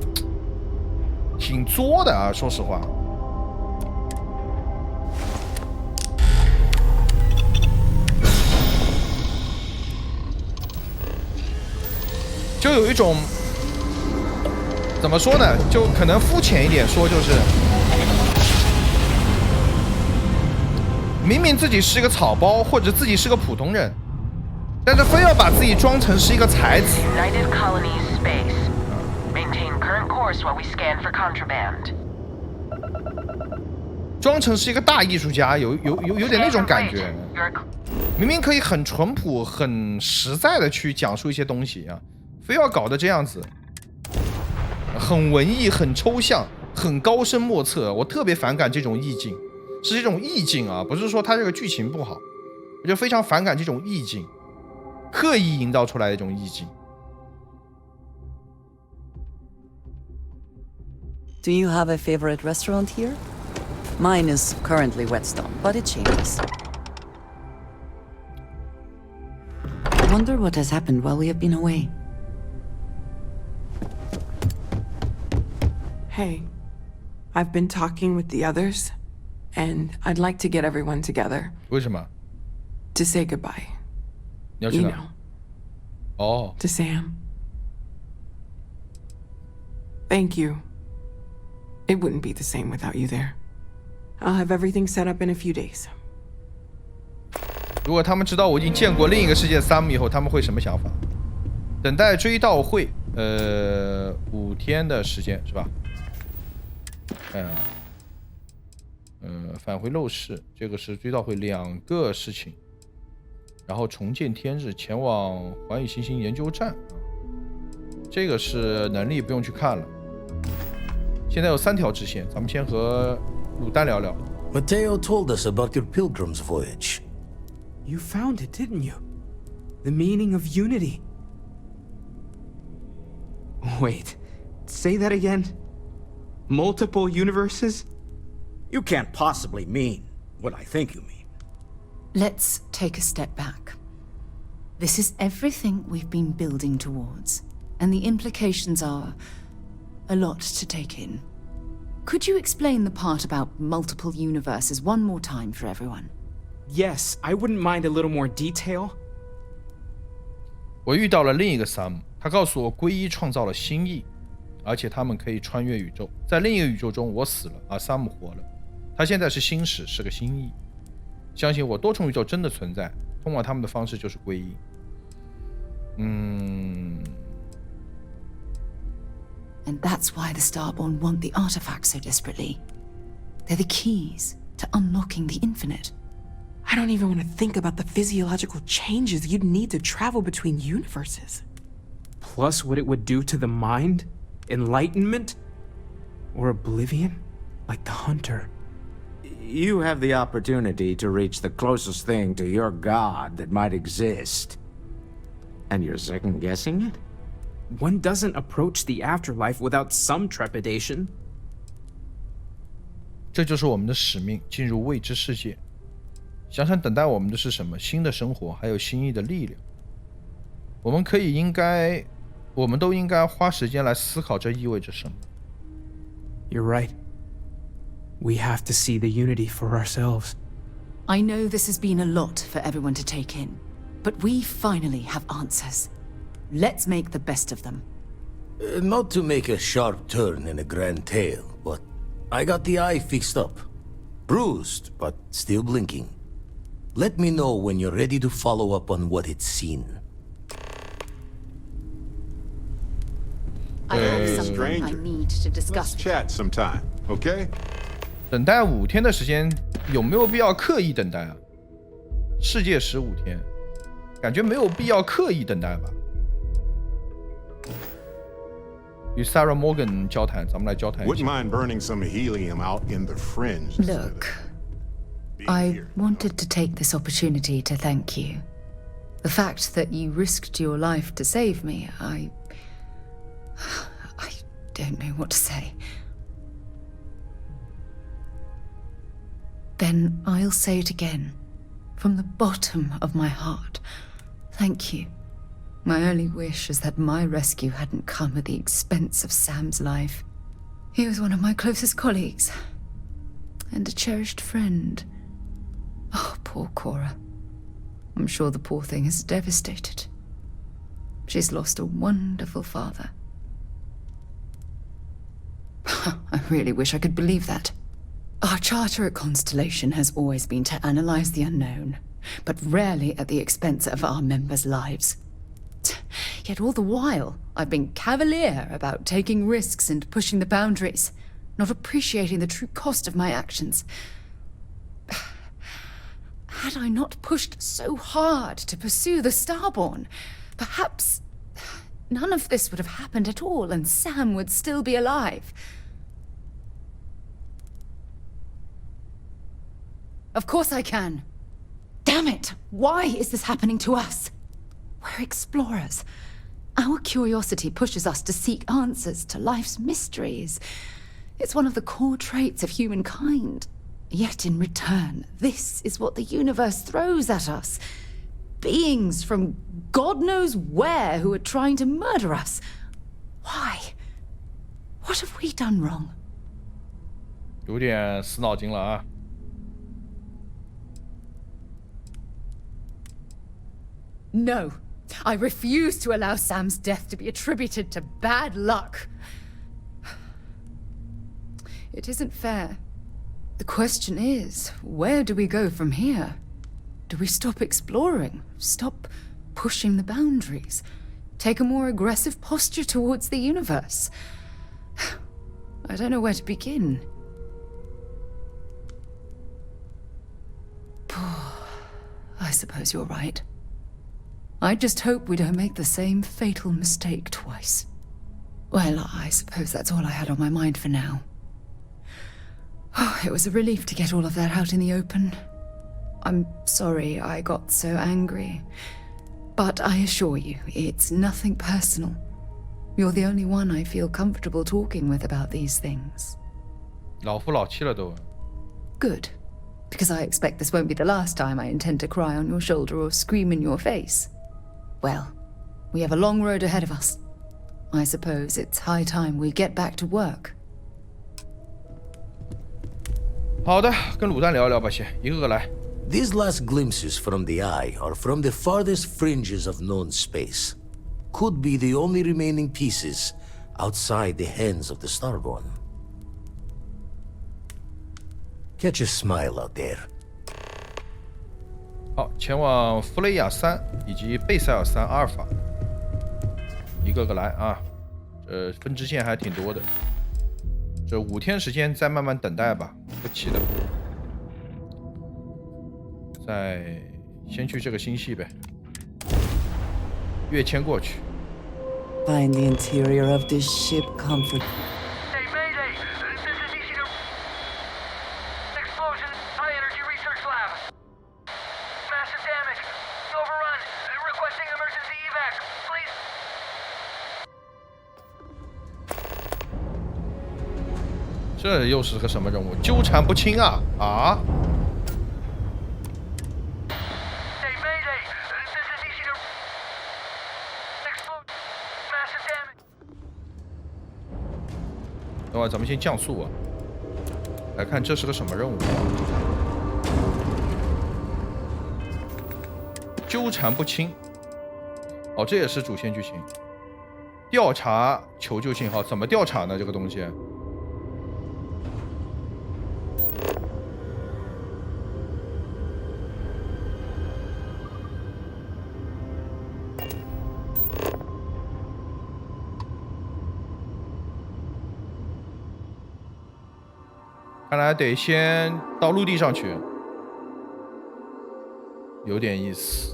挺作的啊，说实话。就有一种怎么说呢？就可能肤浅一点说，就是明明自己是一个草包，或者自己是个普通人，但是非要把自己装成是一个才子。装成是一个大艺术家，有点那种感觉。明明可以很淳朴、很实在的去讲述一些东西啊，非要搞得这样子，很文艺、很抽象、很高深莫测。我特别反感这种意境，是这种意境啊，不是说它这个剧情不好，我就非常反感这种意境。刻意营造出来的一种意境。Do you have a favorite restaurant here? Mine is currently Whetstone, but it changes. I wonder what has happened while we have been away. Hey, I've been talking with the others, and I'd like to get everyone together. 为什么？ To say goodbye. 你要去哪？哦。To Sam. Thank you. It wouldn't be the same without you there. I'll have everything set up in a few days. 如果他们知道我已经见过另一个世界Sam以后，他们会什么想法？等待追悼会，5天的时间是吧？看啊，返回陋室，这个是追悼会2个事情。然后重见天日，前往环宇行星研究站啊，这个是能力不用去看了。现在有3条支线，咱们先和鲁丹聊聊。Mateo told us about your pilgrim's voyage. You found it, didn't you? The meaning of unity. Wait, say that again? Multiple universes? You can't possibly mean what I think you mean. Let's take a step back. This is everything we've been building towards, and the implications are a lot to take in. Could you explain the part about multiple universes one more time for everyone? Yes, I wouldn't mind a little more detail. 我遇到了另一个 Sam， 他告诉我皈依创造了新意，而且他们可以穿越宇宙。在另一个宇宙中，我死了，而 Sam 活了。他现在是星矢，是个新意。相信我，多重宇宙真的存在，通往他们的方式就是皈依。And that's why the Starborn want the artifacts so desperately. They're the keys to unlocking the infinite. I don't even want to think about the physiological changes you'd need to travel between universes. Plus what it would do to the mind? Enlightenment? Or oblivion? Like the hunter. You have the opportunity to reach the closest thing to your god that might exist. And you're second-guessing it? One doesn't approach the afterlife without some trepidation. 这就是我们的使命，进入未知世界。想想等待我们的是什么？新的生活，还有新意的力量。我们都应该花时间来思考这意味着什么。You're right. We have to see the unity for ourselves. I know this has been a lot for everyone to take in, but we finally have answers. Let's make the best of them. Not to make a sharp turn in a grand tale, but I got the eye fixed up. Bruised, but still blinking. Let me know when you're ready to follow up on what it's seen. I have something I need to discuss. Let's chat sometime, okay? 等待5天的时间，有没有必要刻意等待啊？世界15天，感觉没有必要刻意等待吧。与 Sarah Morgan 交谈，咱们来交谈一 Wouldn't 下。 mind burning some helium out in the fringe. Look, I wanted to take this opportunity to thank you. The fact that you risked your life to save me, I don't know what to say. Then I'll say it again, from the bottom of my heart. Thank you. My only wish is that my rescue hadn't come at the expense of Sam's life. He was one of my closest colleagues, and a cherished friend. Oh, poor Cora. I'm sure the poor thing is devastated. She's lost a wonderful father. I really wish I could believe that. Our charter at Constellation has always been to analyze the unknown, but rarely at the expense of our members' lives. Yet all the while, I've been cavalier about taking risks and pushing the boundaries, not appreciating the true cost of my actions. Had I not pushed so hard to pursue the Starborn, perhaps none of this would have happened at all, and Sam would still be alive. Of course I can. Damn it! Why is this happening to us? We're explorers. Our curiosity pushes us to seek answers to life's mysteries. It's one of the core traits of humankind. Yet in return, this is what the universe throws at us. Beings from God knows where who are trying to murder us. Why? What have we done wrong? 有点死脑筋了啊。No. I refuse to allow Sam's death to be attributed to bad luck. It isn't fair. The question is, where do we go from here? Do we stop exploring? Stop pushing the boundaries? Take a more aggressive posture towards the universe? I don't know where to begin. I suppose you're right. I just hope we don't make the same fatal mistake twice. Well, I suppose that's all I had on my mind for now. Oh, it was a relief to get all of that out in the open. I'm sorry I got so angry. But I assure you, it's nothing personal. You're the only one I feel comfortable talking with about these things. 老夫老妻了都。 Good. Because I expect this won't be the last time I intend to cry on your shoulder or scream in your face. Well, we have a long road ahead of us. I suppose it's high time we get back to work. 好的，跟卤蛋聊一聊吧，先一个个来。 These last glimpses from the eye are from the farthest fringes of known space. Could be the only remaining pieces outside the hands of the Starborn. Catch a smile out there. 好，前往弗雷亚3以及贝塞尔3阿尔法，一个个来啊。分支线还挺多的，这5天时间再慢慢等待吧，不急的。再先去这个星系呗，跃迁过去。Find the interior of this ship comfort. Hey, Mayday! This is EC2. Explosion, high energy research lab. Massive damage. Overrun. Requesting emergency evac. Please. 这又是个什么任务？纠缠不清啊！啊！ Hey, Mayday! This is EC2. Explosion, massive damage. 等会儿咱们先降速啊，来看这是个什么任务？纠缠不清。哦，这也是主线剧情。调查求救信号，怎么调查呢？这个东西？看来得先到陆地上去，有点意思。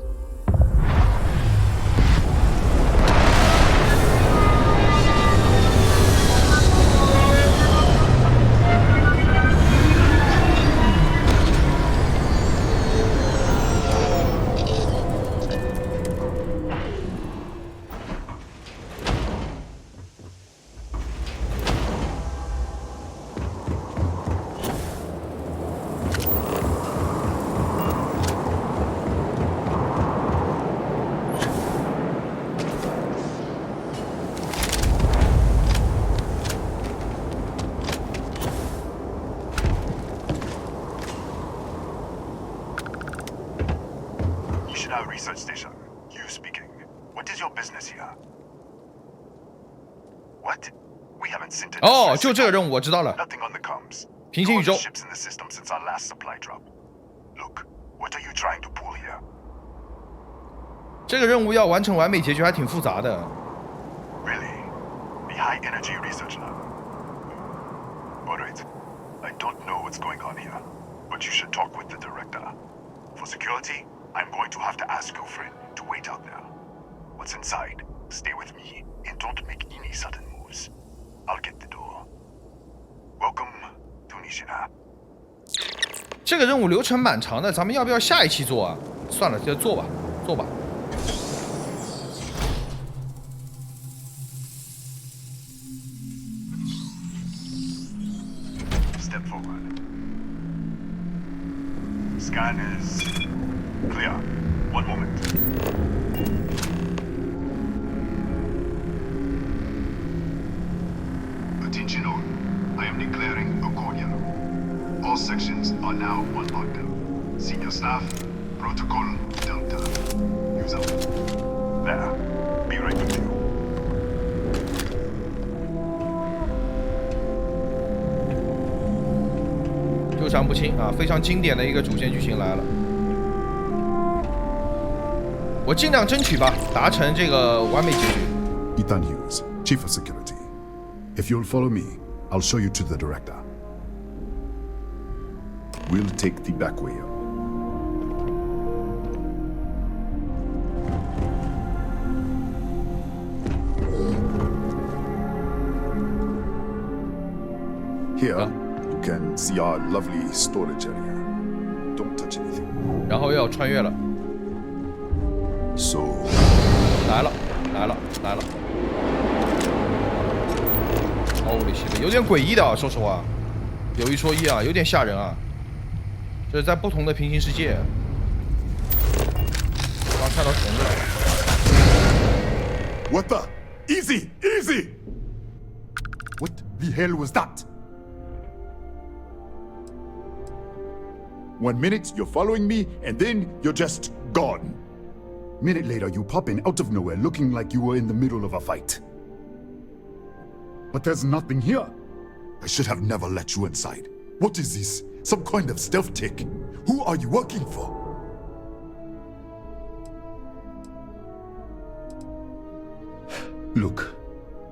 Research station. You speaking. What is your business here? What? We haven't seen it. 哦，就这个任务我知道了。 Nothing on the comms. 平行宇宙。 Ships in the system since our last supply drop. Look, what are you trying to pull here? 这个任务要完成完美结局还挺复杂的。 Really? The high energy research lab. All right. I don't know what's going on here, but you should talk with the director. For security, I'm going to have to ask your friend to wait out there. What's inside? Stay with me and don't make any sudden moves. I'll get the door. Welcome to Nishina. 这个任务流程蛮长的，咱们要不要下一期做啊？算了，就做吧，做吧。 Step forward. Scan is clear. One moment. Attention all. I am declaring a cordial. All sections are now on lockdown. Senior staff, protocol Delta. Use out. There. Be right with you. 纠缠不清啊，非常经典的一个主线剧情来了。我尽量争取吧，达成这个完美结局。 Ethan Hughes, Chief of Security. If you'll follow me, I'll show you to the director. We'll take the back way up. Here, you can see our lovely storage area. Don't touch anything. 然后又要穿越了。 So. 来了，来了，来了。Holy shit， 有点诡异的啊，说实话，有一说一啊，有点吓人啊。这是在不同的平行世界。刚看到虫子了。 What the? Easy, easy! What the hell was that? 1 minute, you're following me, and then you're just gone. Minute later, you pop in out of nowhere looking like you were in the middle of a fight. But there's nothing here. I should have never let you inside. What is this? Some kind of stealth tech? Who are you working for? Look,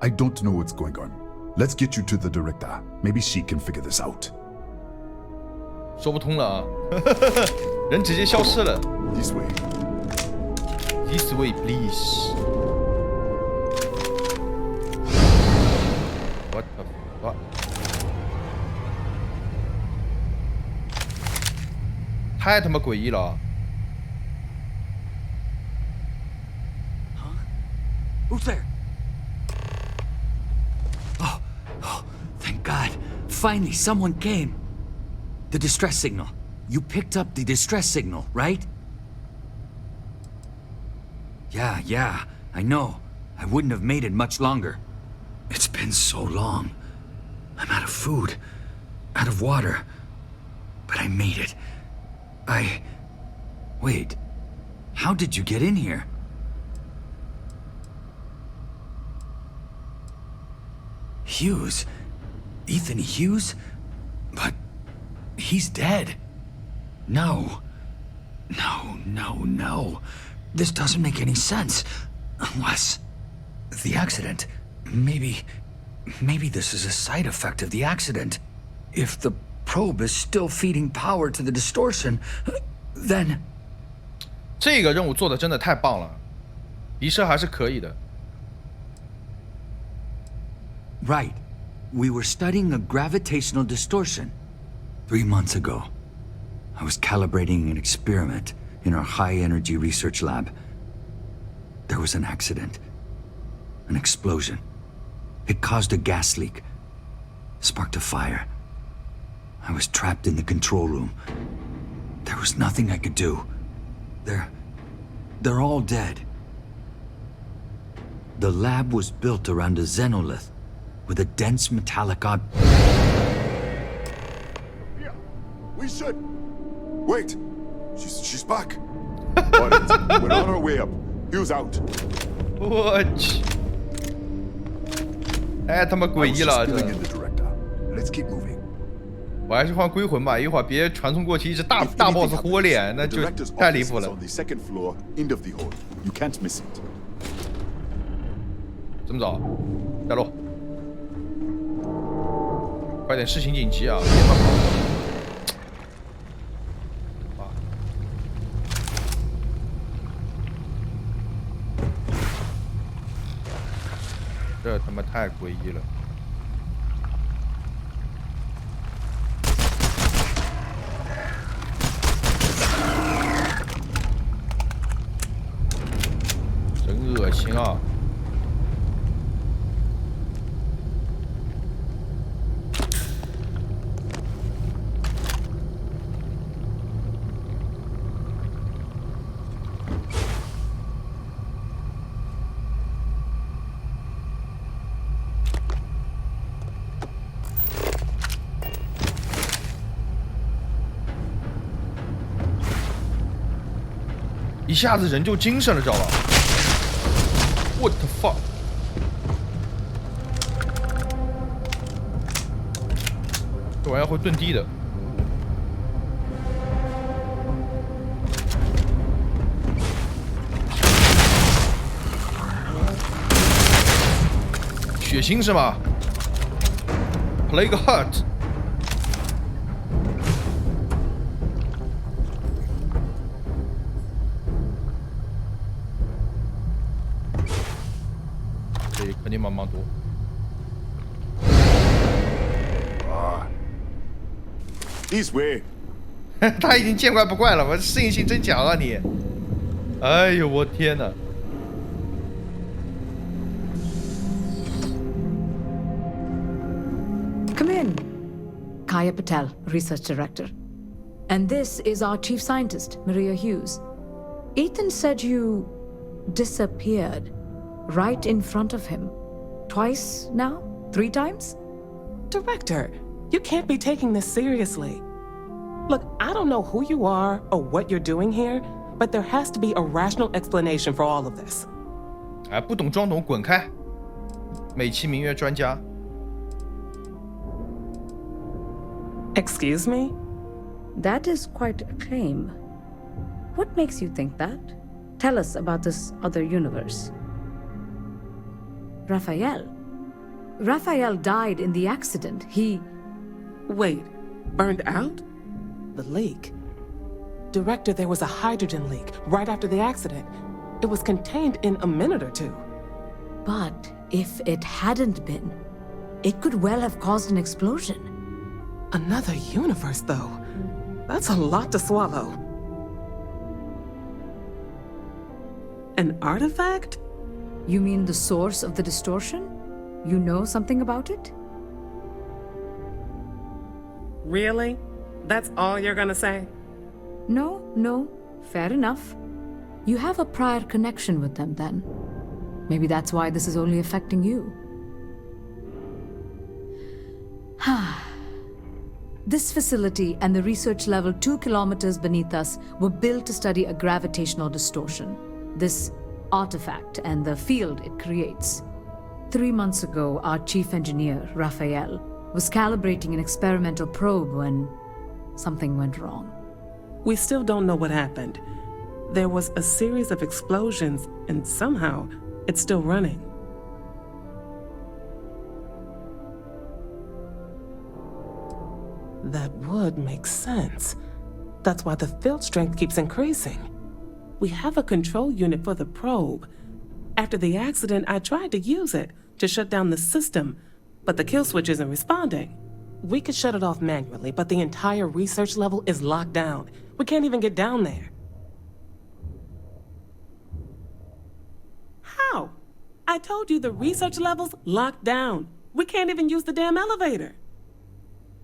I don't know what's going on. Let's get you to the director. Maybe she can figure this out. 说不通了啊，人直接消失了。This way. This way, please. What the fuck? 太他妈诡异了。Who's there? Oh, thank God. Finally, someone came. The distress signal. You picked up the distress signal, right? Yeah, I know. I wouldn't have made it much longer. It's been so long. I'm out of food, out of water. But I made it. Wait. How did you get in here? Hughes? Ethan Hughes? But he's dead. No. This doesn't make any sense. Unless the accident. Maybe this is a side effect of the accident. If the probe is still feeding power to the distortion, then 这个任务做的真的太棒了，敌射还是可以的。Right. We were studying a gravitational distortion. 3 months ago, I was calibrating an experiment in our high-energy research lab. There was an accident. An explosion. It caused a gas leak. Sparked a fire. I was trapped in the control room. There was nothing I could do. They're all dead. The lab was built around a xenolith with a dense metallic Yeah, we should. Wait, she's back. Got it. We're on our way up. Hughes out. 我去，太他妈诡异了！这， Let's keep moving. 我还是换归魂吧，一会儿别传送过去一只大 boss 呼我脸，那就太离谱了。 On the second floor, end of the hall. You can't miss it. 这么早？下路。快点，事情紧急啊！别乱跑。 这他妈太诡异了！真恶心啊！一下子人就精神了，知道吧 ？What the fuck！ 这玩意儿会遁地的。血腥是吗 ？Play 个 hurt。 肯定帮忙多。This way。他已经见怪不怪了，我适应性真强啊你！哎呦我天哪！ Come in. Kaya Patel, Research Director. And this is our Chief Scientist, Maria Hughes. Ethan said you disappeared right in front of him. Twice now? 3 times? Director, you can't be taking this seriously. Look, I don't know who you are or what you're doing here, but there has to be a rational explanation for all of this. 哎，不懂装懂，滚开！美其名曰专家。 Excuse me? That is quite a claim. What makes you think that? Tell us about this other universe. Raphael. Raphael died in the accident. He... Wait, burned out? The leak. Director, there was a hydrogen leak right after the accident. It was contained in a minute or two. But if it hadn't been, it could well have caused an explosion. Another universe, though. That's a lot to swallow. An artifact? You mean the source of the distortion? You know something about it? Really? That's all you're gonna say? No, fair enough. You have a prior connection with them then. Maybe that's why this is only affecting you. This facility and the research level 2 kilometers beneath us were built to study a gravitational distortion, this artifact and the field it creates. 3 months ago, our chief engineer, Raphael, was calibrating an experimental probe when something went wrong. We still don't know what happened. There was a series of explosions, and somehow it's still running. That would make sense. That's why the field strength keeps increasing. We have a control unit for the probe. After the accident, I tried to use it to shut down the system, but the kill switch isn't responding. We could shut it off manually, but the entire research level is locked down. We can't even get down there. How? I told you the research level's locked down. We can't even use the damn elevator.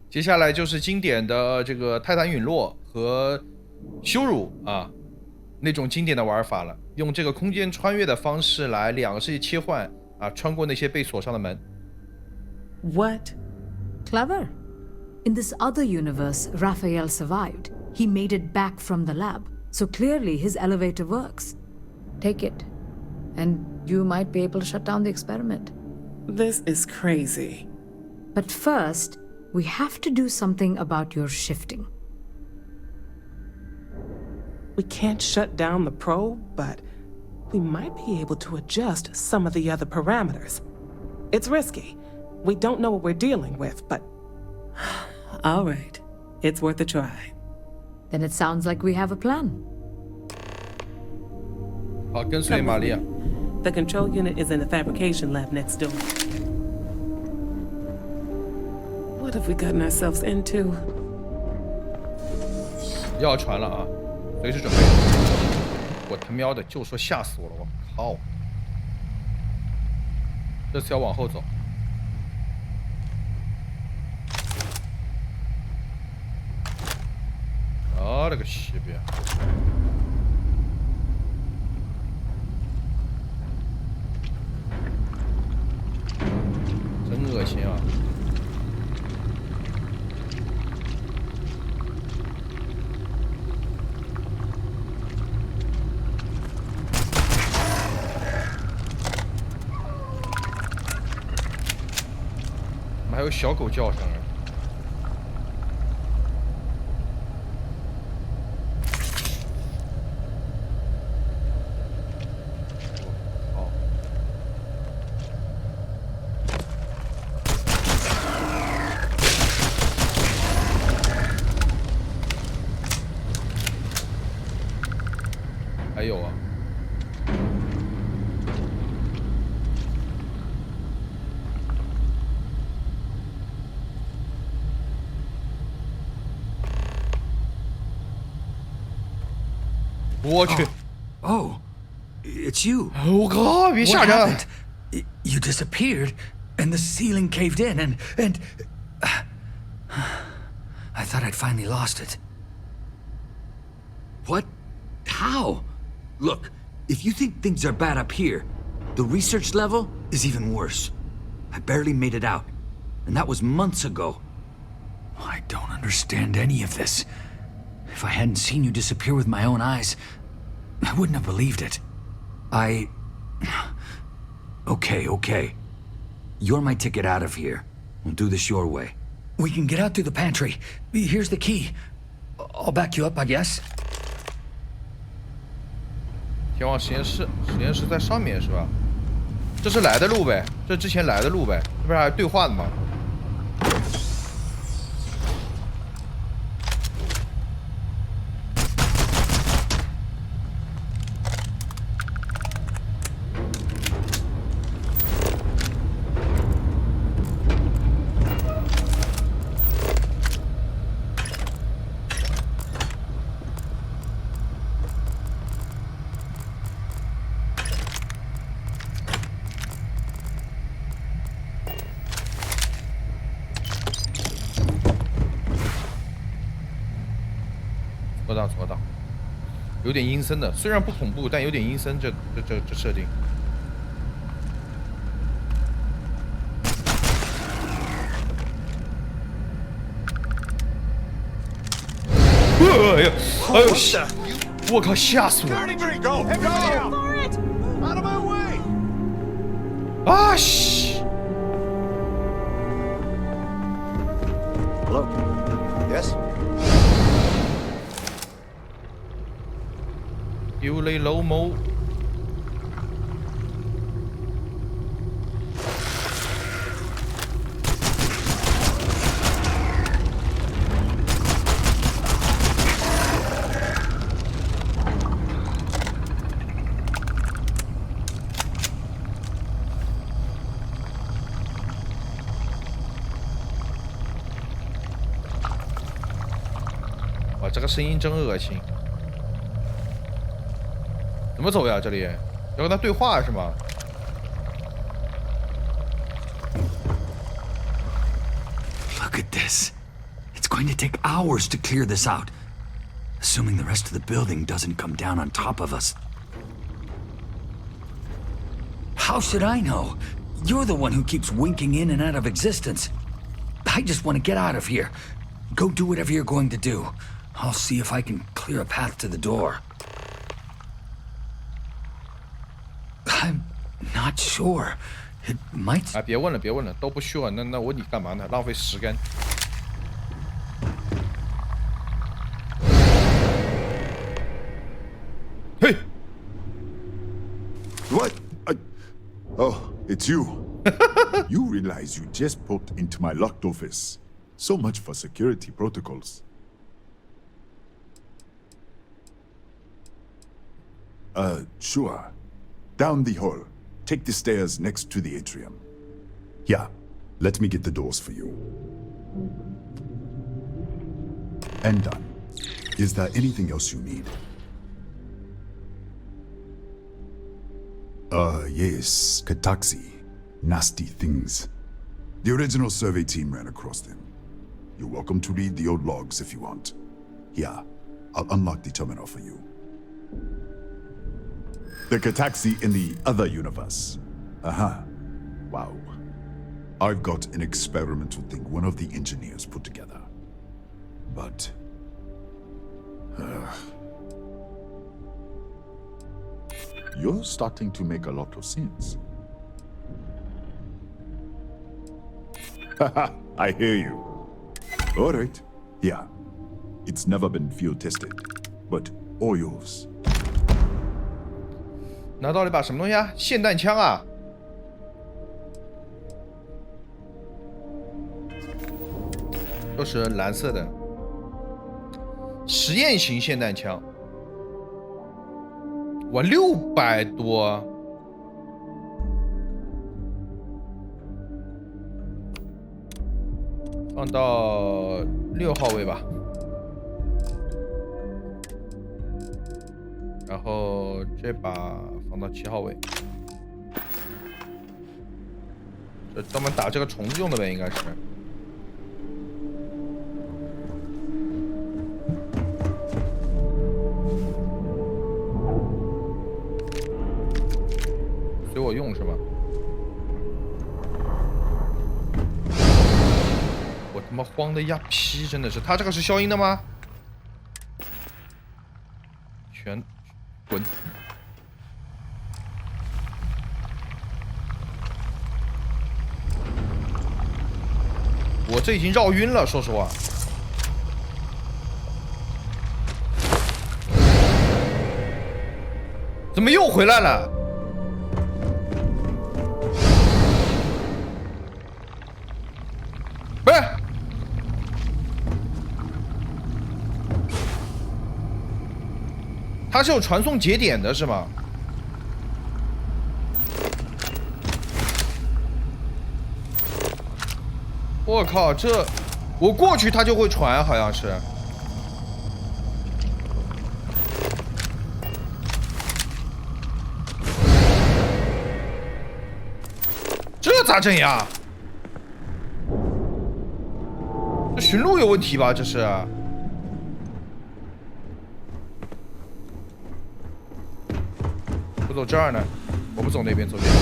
接下来就是经典的这个泰坦陨落和羞辱啊，那种经典的玩法了，用这个空间穿越的方式来两个世界切换啊，穿过那些被锁上的门。What? Clever. In this other universe, Raphael survived. He made it back from the lab, so clearly his elevator works. Take it, and you might be able to shut down the experiment. This is crazy. But first, we have to do something about your shifting. We can't shut down the probe, but we might be able to adjust some of the other parameters. It's risky. We don't know what we're dealing with, but... All right. It's worth a try. Then it sounds like we have a plan. 好，跟随玛利亚。The control unit is in the fabrication lab next door. What have we gotten ourselves into? 要传了啊，随时准备。我他喵的就说吓死我了，我靠！这次要往后走。啊，这个西边！真恶心啊！怎么还有小狗叫声啊？还有啊，我去！ Oh, it's you. 我靠！别吓人！ What happened? You disappeared, and the ceiling caved in, and I thought I'd finally lost it. What? How? Look, if you think things are bad up here, the research level is even worse. I barely made it out, and that was months ago. I don't understand any of this. If I hadn't seen you disappear with my own eyes, I wouldn't have believed it. Okay. You're my ticket out of here. We'll do this your way. We can get out through the pantry. Here's the key. I'll back you up, I guess. 前往实验室，实验室在上面是吧？这是来的路呗，这之前来的路呗，这不是还对话的吗？错到，有点阴森的，虽然不恐怖，但有点阴森。这设定。哎呀，哎呦，我靠，吓死我！啊西 Hello. Yes. 屌你老母！哇，这个声音真恶心。 怎么走呀？这里要跟他对话是吗？ Look at this. It's going to take hours to clear this out. Assuming the rest of the building doesn't come down on top of us. How should I know? You're the one who keeps winking in and out of existence. I just want to get out of here. Go do whatever you're going to do. I'll see if I can clear a path to the door. I'm not sure. It might. 啊，别问了，别问了，都不 sure。那问你干嘛呢？浪费时间。嘿 What? Oh, it's you. You realize you just poked into my locked office. So much for security protocols. Sure. Down the hall. Take the stairs next to the atrium. Yeah, let me get the doors for you. And done. Is there anything else you need? Yes, Kataxi. Nasty things. The original survey team ran across them. You're welcome to read the old logs if you want. Here, I'll unlock the terminal for you. The Kataxi in the other universe. Wow. I've got an experimental thing one of the engineers put together. But... you're starting to make a lot of sense. Haha, I hear you. Alright. Yeah. It's never been field tested. But all yours. 拿到了一把什么东西啊？霰弹枪啊！都是蓝色的实验型霰弹枪。哇，600多！放到6号位吧。然后这把放到7号位，这专门打这个虫子用的呗，应该是。随我用是吧？我他妈慌的呀屁，真的是，他这个是消音的吗？全。 滚！我这已经绕晕了，说实话。怎么又回来了？它是有传送节点的，是吗？我靠，这我过去它就会传，好像是。这咋整呀？这寻路有问题吧？这是。我走这儿呢，我不走那边，走这边。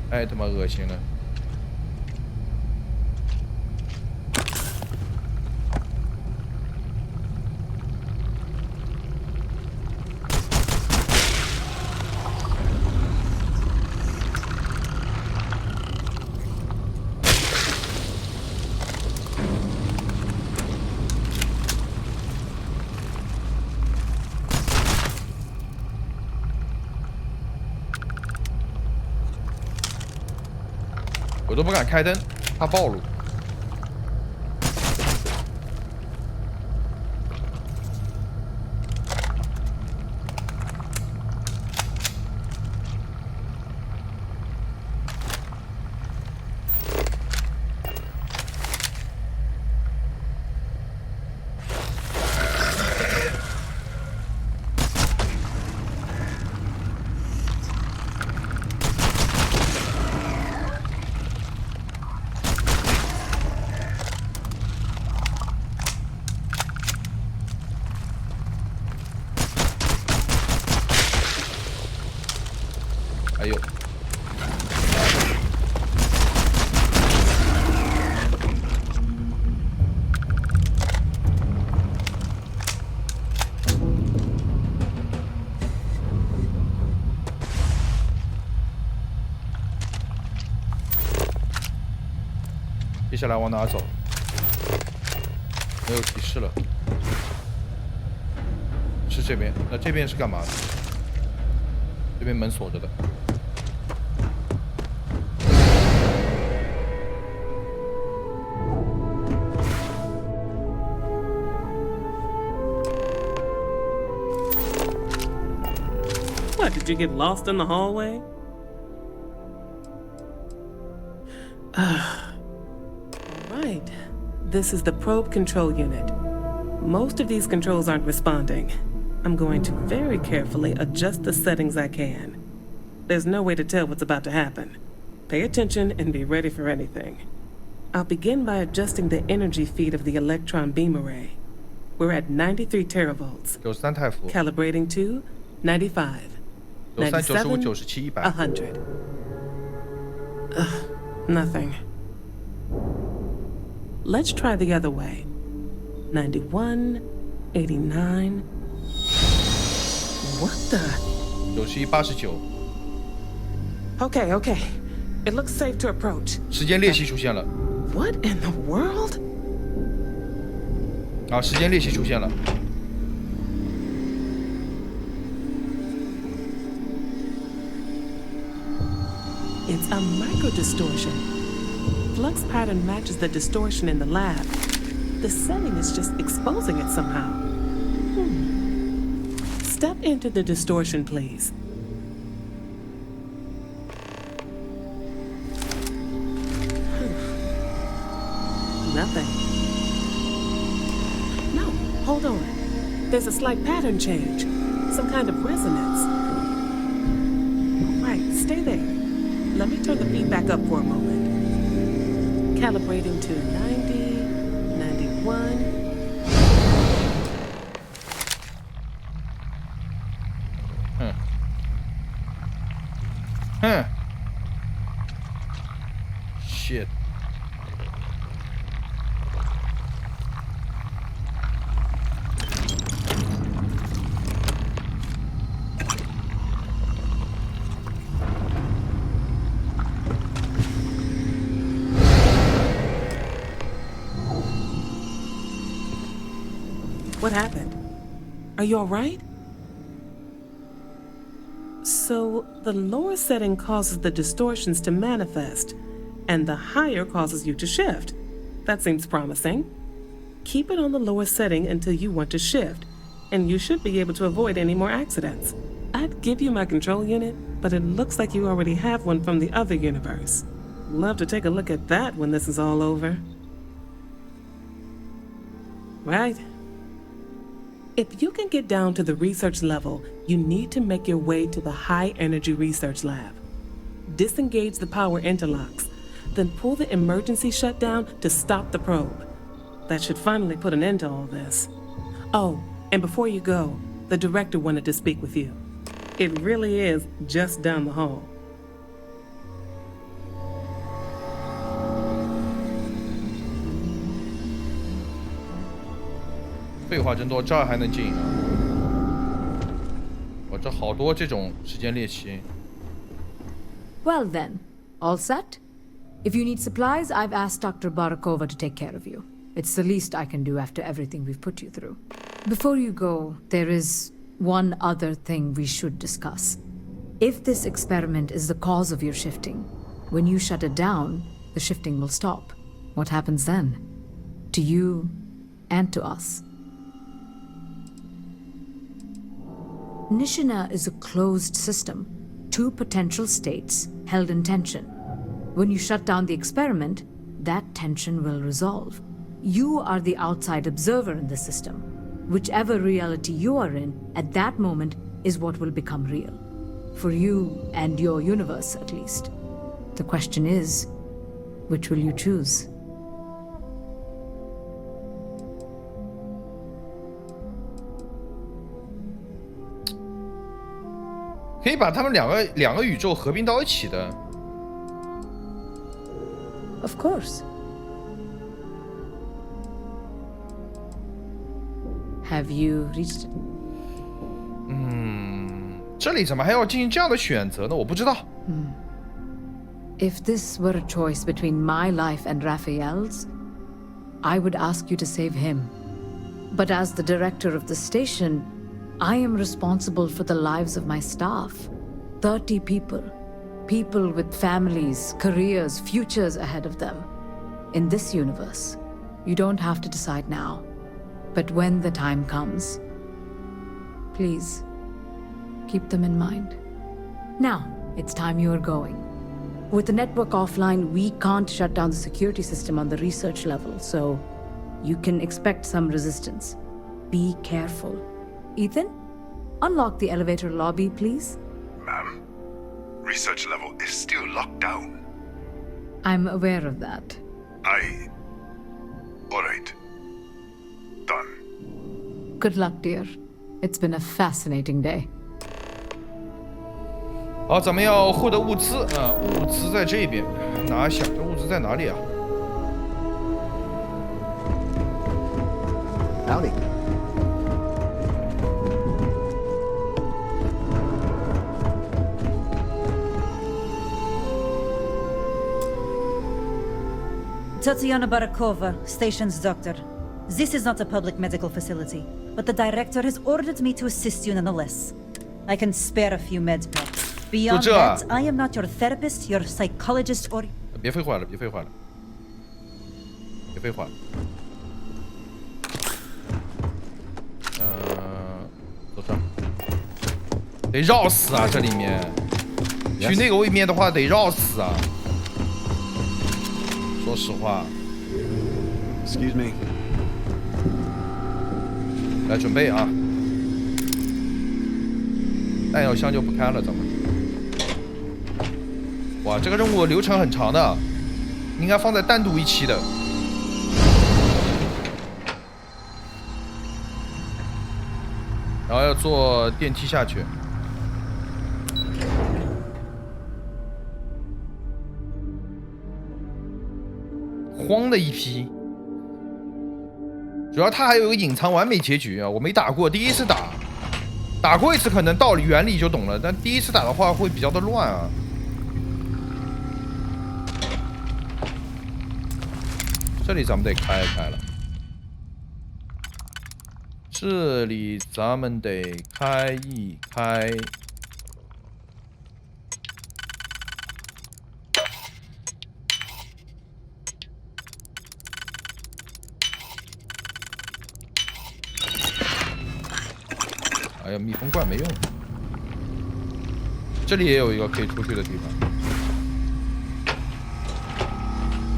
太他妈恶心了！我都不敢开灯，怕暴露。哎呦！接下来往哪走？没有提示了。是这边，那这边是干嘛的？这边门锁着的。What, did you get lost in the hallway? Right. This is the probe control unit. Most of these controls aren't responding. I'm going to very carefully adjust the settings I can. There's no way to tell what's about to happen. Pay attention and be ready for anything. I'll begin by adjusting the energy feed of the electron beam array. We're at 93 teravolts. Calibrating to 95. 97, 100. Nothing. Let's try the other way. 91, 89. What the? 91, 89. Okay, okay. It looks safe to approach. 时间裂隙出现了。What in the world? 啊，时间裂隙出现了。It's a micro-distortion. Flux pattern matches the distortion in the lab. The setting is just exposing it somehow. Step into the distortion, please. Nothing. No, hold on. There's a slight pattern change. Some kind of resonance. Right, stay there. Let me turn the feed back up for a moment. Calibrating to 90, 91. Shit. What happened? Are you alright? So, the lower setting causes the distortions to manifest, and the higher causes you to shift. That seems promising. Keep it on the lower setting until you want to shift, and you should be able to avoid any more accidents. I'd give you my control unit, but it looks like you already have one from the other universe. Love to take a look at that when this is all over. Right? If you can get down to the research level, you need to make your way to the high energy research lab. Disengage the power interlocks, then pull the emergency shutdown to stop the probe. That should finally put an end to all this. Oh, and before you go, the director wanted to speak with you. It really is just down the hall. 废话真多，这儿还能进啊！我这好多这种时间猎奇。Well then, all set? If you need supplies, I've asked Dr. Barakova to take care of you. It's the least I can do after everything we've put you through. Before you go, there is one other thing we should discuss. If this experiment is the cause of your shifting, when you shut it down, the shifting will stop. What happens then? To you and to us. Nishina is a closed system, two potential states held in tension. When you shut down the experiment, that tension will resolve. You are the outside observer in the system. Whichever reality you are in, at that moment, is what will become real. For you and your universe, at least. The question is, which will you choose? 可以把他们两个宇宙合并到一起的。Of course. Have you reached it? 这里怎么还要进行这样的选择呢？我不知道。If this were a choice between my life and Raphael's, I would ask you to save him. But as the director of the station, I am responsible for the lives of my staff. 30 people. People with families, careers, futures ahead of them. In this universe, you don't have to decide now. But when the time comes, please, keep them in mind. Now, it's time you are going. With the network offline, we can't shut down the security system on the research level, so you can expect some resistance. Be careful. Ethan, unlock the elevator lobby, please. Ma'am, research level is still locked down. I'm aware of that. All right. Done. Good luck, dear. It's been a fascinating day. 好，咱们要获得物资啊，物资在这边。哪想这物资在哪里啊 Howdy. Tatiana Barakova, station's doctor. This is not a public medical facility, but the director has ordered me to assist you nonetheless. I can spare a few med packs. Beyond that, I am not your therapist, your psychologist, or... 别废话了，别废话了，别废话了。走上，得绕死啊！这里面，去那个位面的话得绕死啊！说实话。Excuse me. 来准备啊！弹药箱就不开了，咱们。哇，这个任务流程很长的，应该放在单独一期的。然后要坐电梯下去。慌的一批。主要它还有一个隐藏完美结局啊，我没打过，第一次打，打过一次可能道理原理就懂了，但第一次打的话会比较的乱啊。这里咱们得开一开了。这里咱们得开一开。哎呀，密封罐没用。这里也有一个可以出去的地方。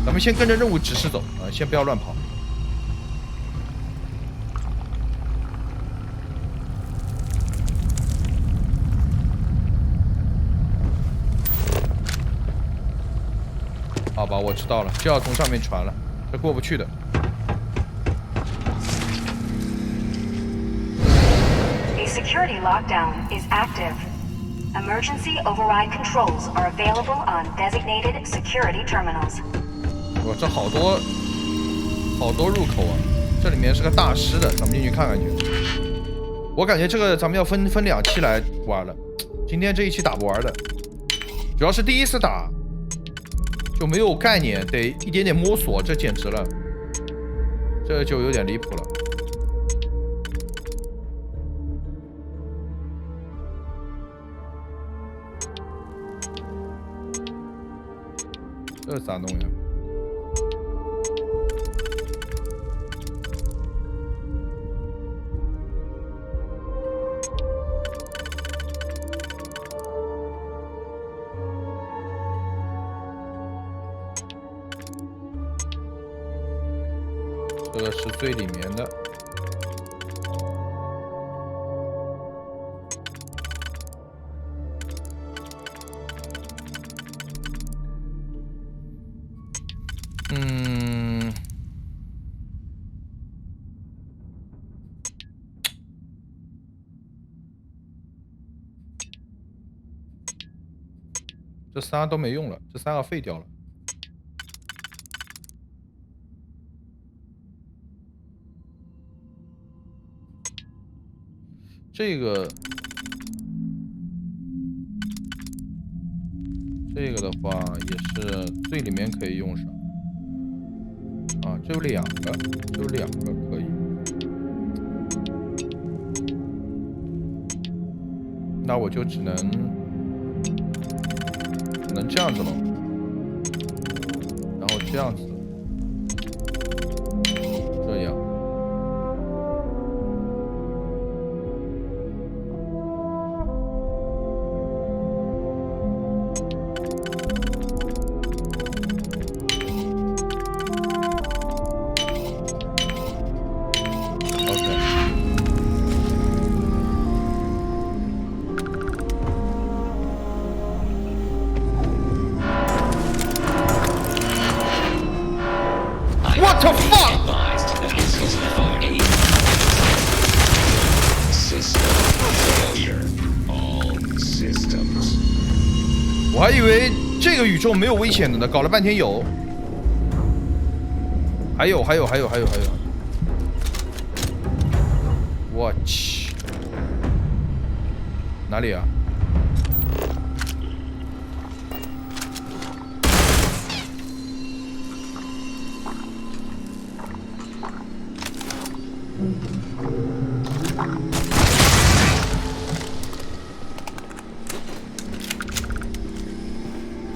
咱们先跟着任务指示走啊，先不要乱跑。好吧，我知道了，就要从上面传了，这过不去的。A security lockdown is active. Emergency override controls are available on designated security terminals. 哇，这好多入口啊！这里面是个大师的，咱们进去看看去。我感觉这个咱们要分2期来玩了，今天这一期打不完的，主要是第一次打就没有概念，得一点点摸索，这简直了，这就有点离谱了。这咋弄呀？这个是最里面的。这3个都没用了，这3个废掉了。这个的话也是最里面可以用上啊，这有2个，这有2个可以。那我就只能这样子了，然后这样子，这样。What the fuck?我还以为这个宇宙没有危险的呢，搞了半天有。还有。我去，哪里啊？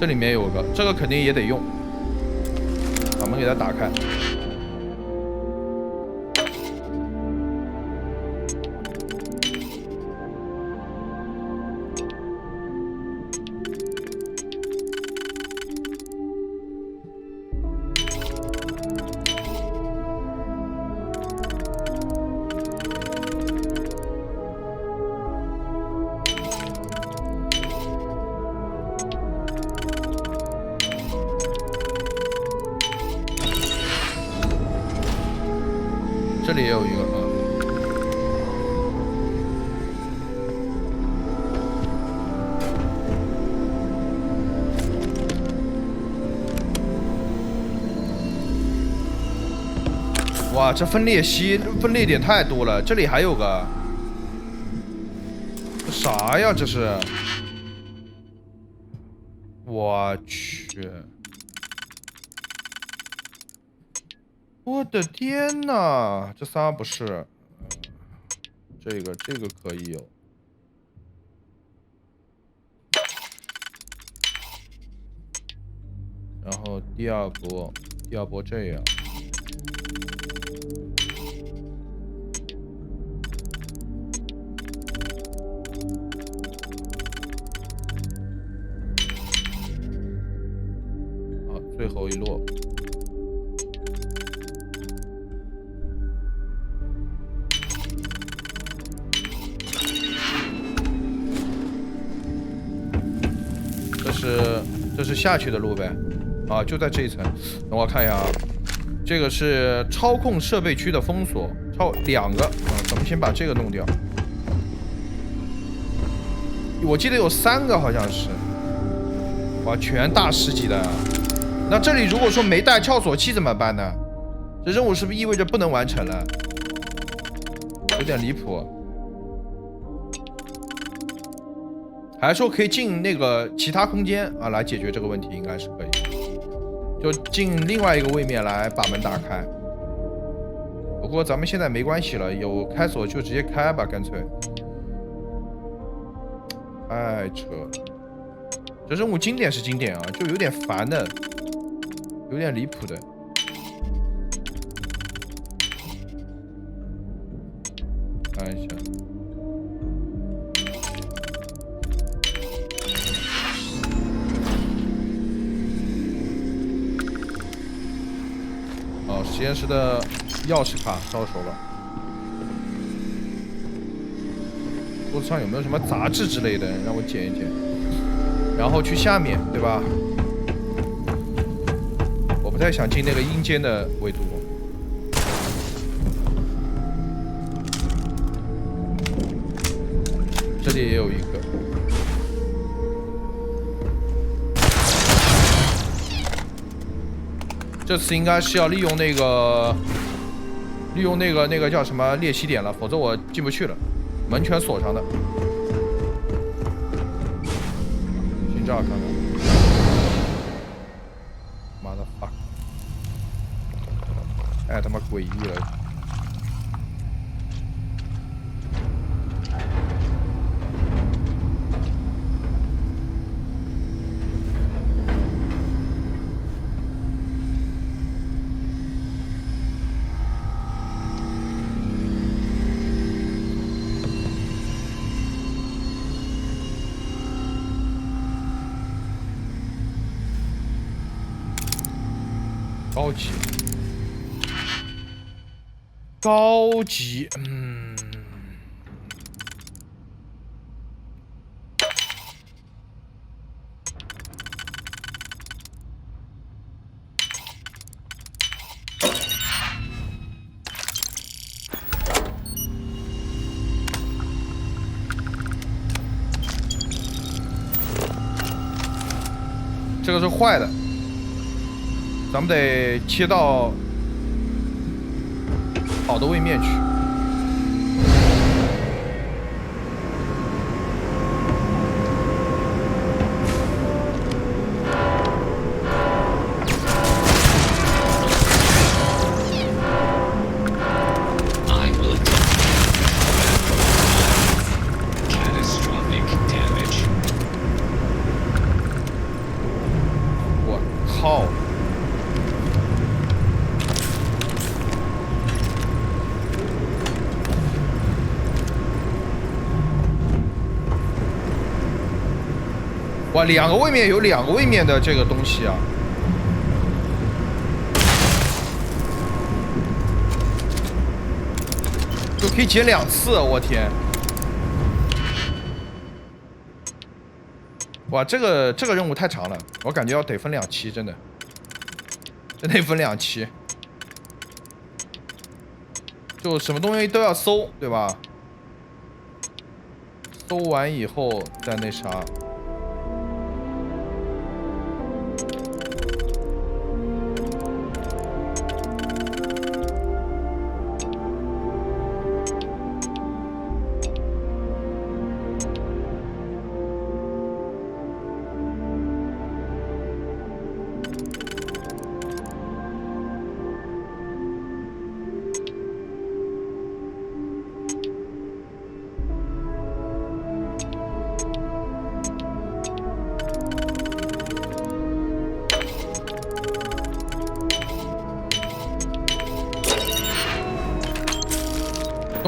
这里面有个，这个肯定也得用，咱们给它打开。这里也有一个啊。哇，这分裂点太多了，这里还有个，这啥呀？这是，我去。我的天哪，这仨不是，这个可以有。然后第二波这样。好，最后一摞。这是下去的路呗，啊，就在这一层。等我看一下啊，这个是操控设备区的封锁，2个啊，咱们先把这个弄掉。我记得有3个好像是，哇，全大师级的。那这里如果说没带撬锁器怎么办呢？这任务是不是意味着不能完成了？有点离谱。还是说可以进那个其他空间啊来解决这个问题，应该是可以。就进另外一个位面来把门打开。不过咱们现在没关系了，有开锁就直接开吧，干脆。太扯了，这任务经典是经典啊，就有点烦的，有点离谱的。看一下。实验室的钥匙卡到手了。桌子上有没有什么杂志之类的，让我捡一捡。然后去下面，对吧？我不太想进那个阴间的维度。这里也有一个。这次应该是要利用那个叫什么猎奇点了，否则我进不去了，门全锁上的。先这样看看，妈的 fuck， 太他妈诡异了。高级，这个是坏的，咱们得切到好的位面去。我靠！哇，两个位面有两个位面的这个东西啊！就可以捡2次，我天！哇，这个任务太长了，我感觉得分2期，真的得分2期。就什么东西都要搜，对吧？搜完以后再那啥。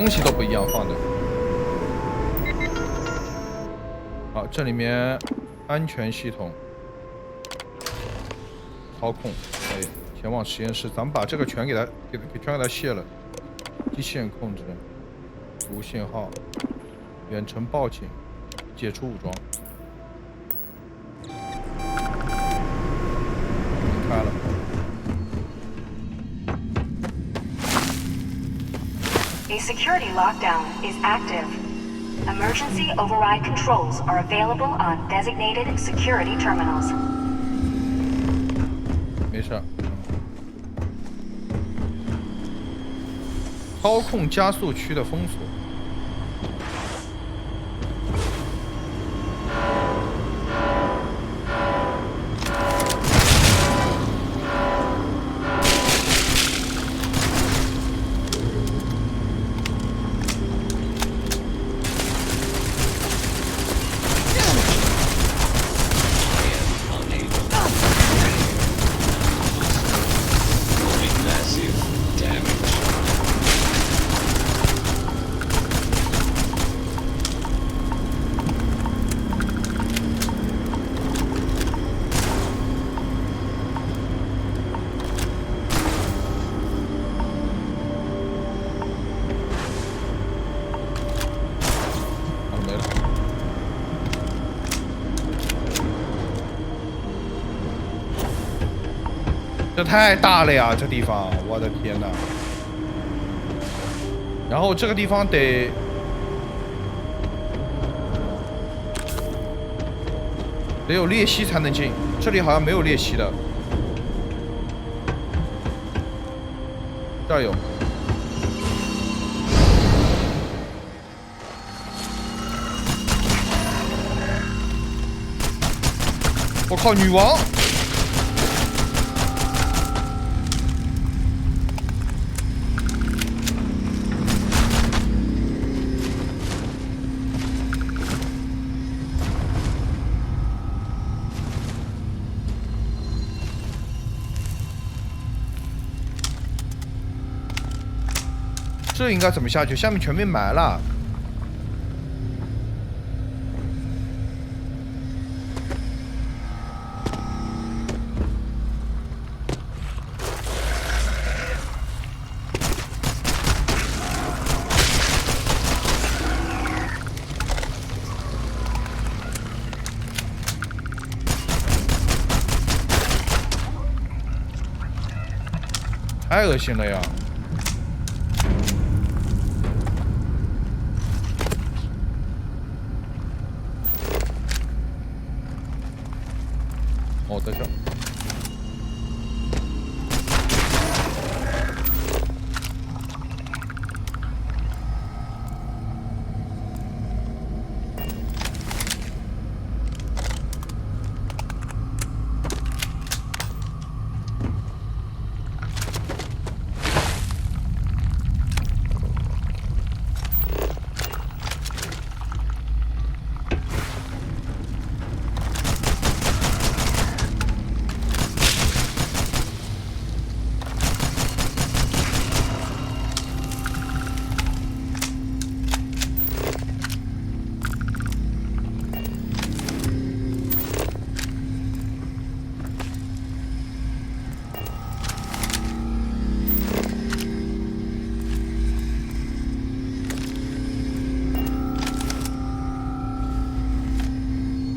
东西都不一样放的。好，这里面安全系统操控，哎，前往实验室，咱们把这个全给它卸了。机器人控制，无信号，远程报警，解除武装。开了。A security lockdown is active. Emergency override controls are available on designated security terminals. 没事。操控加速区的封锁。这太大了呀，这地方，我的天哪！然后这个地方得有裂隙才能进，这里好像没有裂隙的。这儿有。我靠，女王！这应该怎么下去？下面全被埋了。太恶心了呀！哦，在这儿。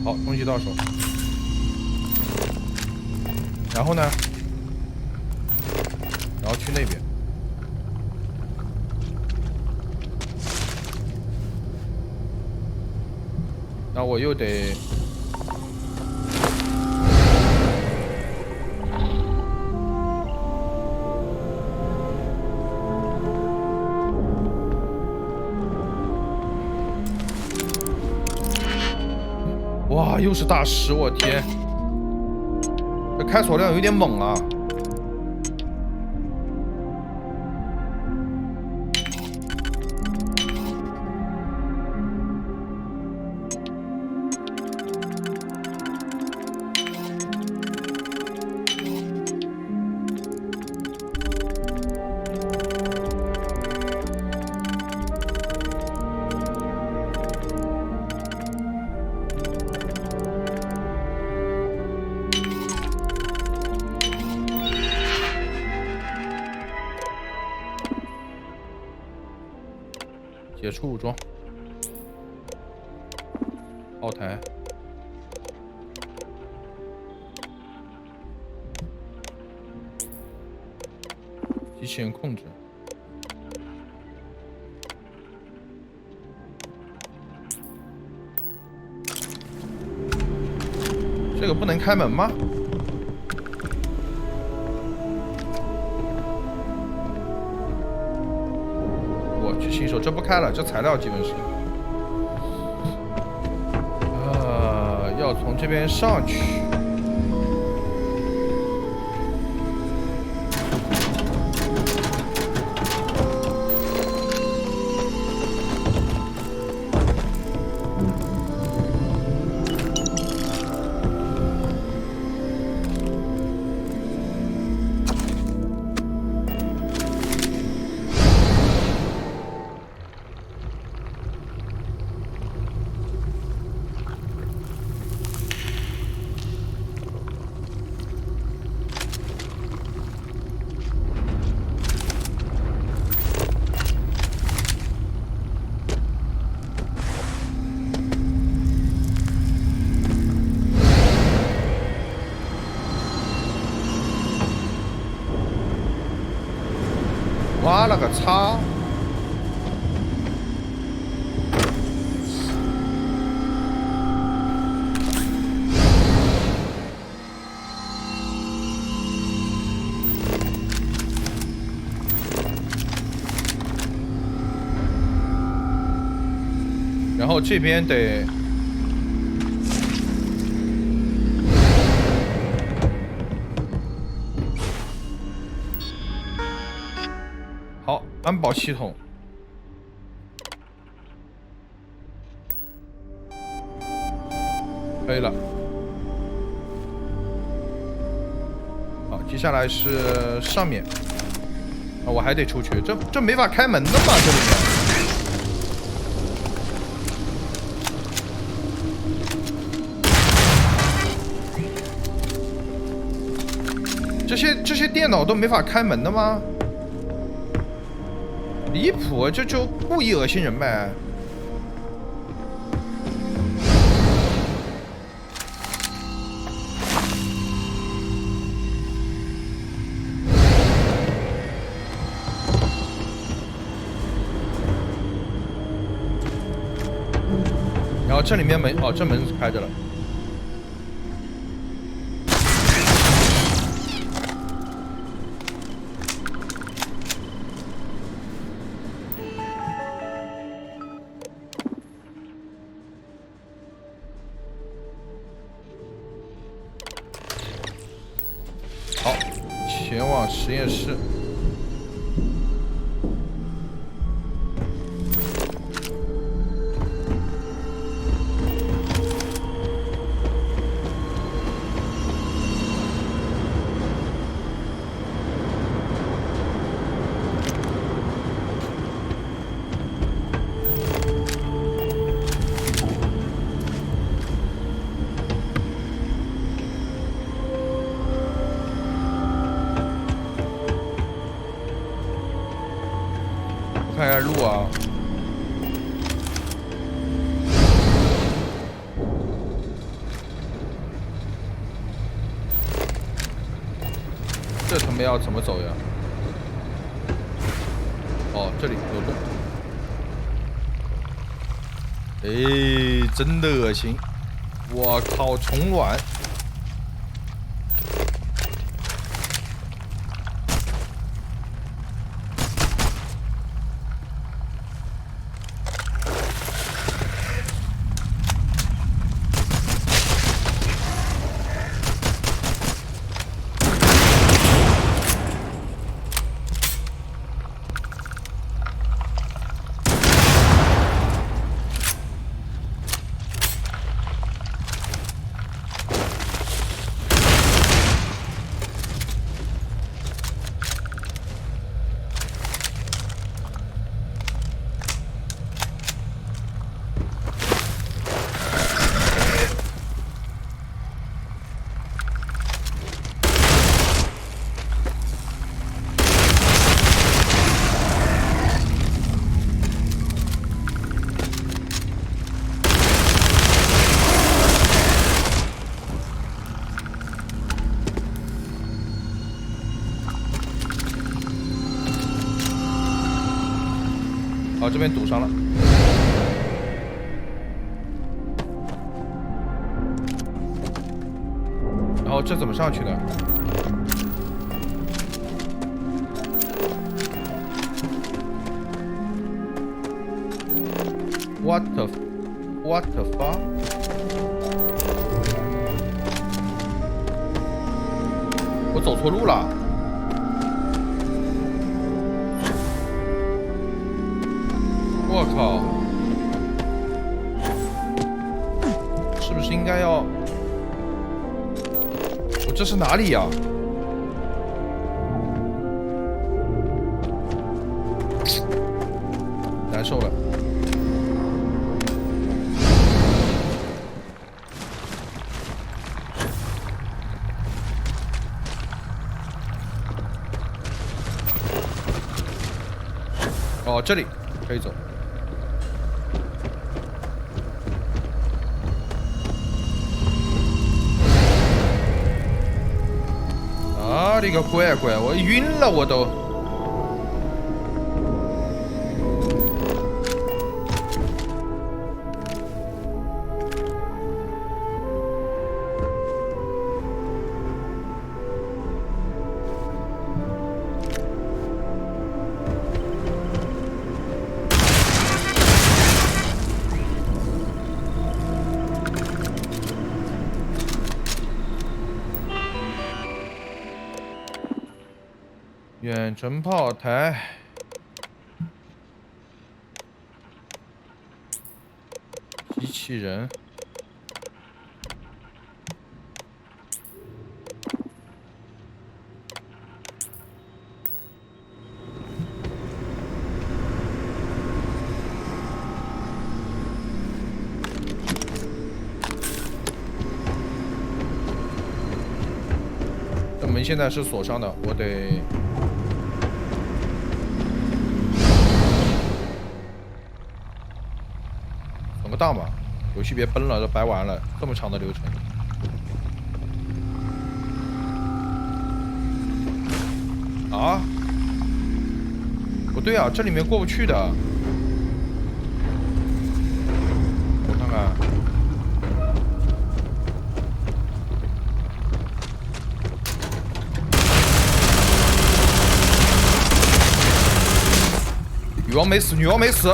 好，东西到手。然后呢？然后去那边。那我又得。哇，又是大师，我天！这开锁量有点猛啊！别出武装。后台。机器人控制。这个不能开门吗？我去，新手这不开了，这材料基本是。要从这边上去。我了个操！然后这边得。好，安保系统。可以了。好，接下来是上面。啊，我还得出去，这没法开门的嘛，这里面。这些电脑都没法开门的吗？离谱，这就故意恶心人呗。然后这里面门，哦，这门是开着了。好，前往实验室。看一下路啊，这他妈要怎么走呀？哦，这里有洞。哎，真的恶心！我靠，虫卵！这边堵上了。然后这怎么上去呢？ What the fuck？ 我走错路了。我靠！是不是应该要？我这是哪里呀？难受了。 哦，这里可以走。啊，你个乖乖，我晕了，我都。远程炮台，机器人，这门现在是锁上的，我得。 个大嘛，游戏别崩了，都白玩了，这么长的流程。啊？不对啊，这里面过不去的。我看看。女王没死，女王没死。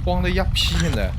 光的呀屁现在。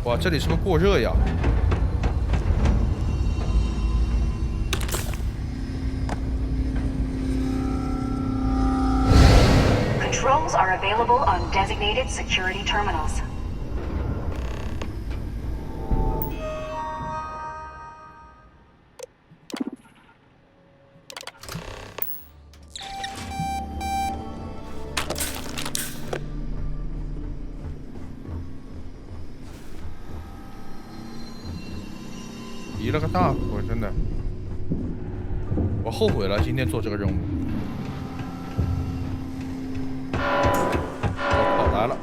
哇，这里是不是过热呀？ Controls are available on designated security terminals. "离了个大谱，真的，我后悔了今天做这个任务。我跑来了。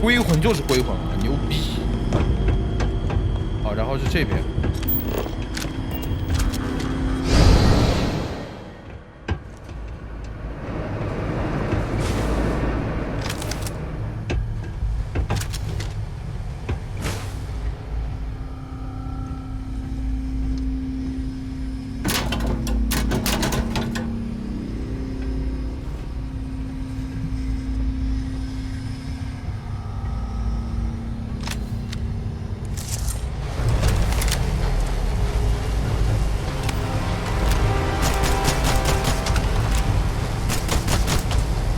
归魂就是归魂，牛逼。好，然后是这边。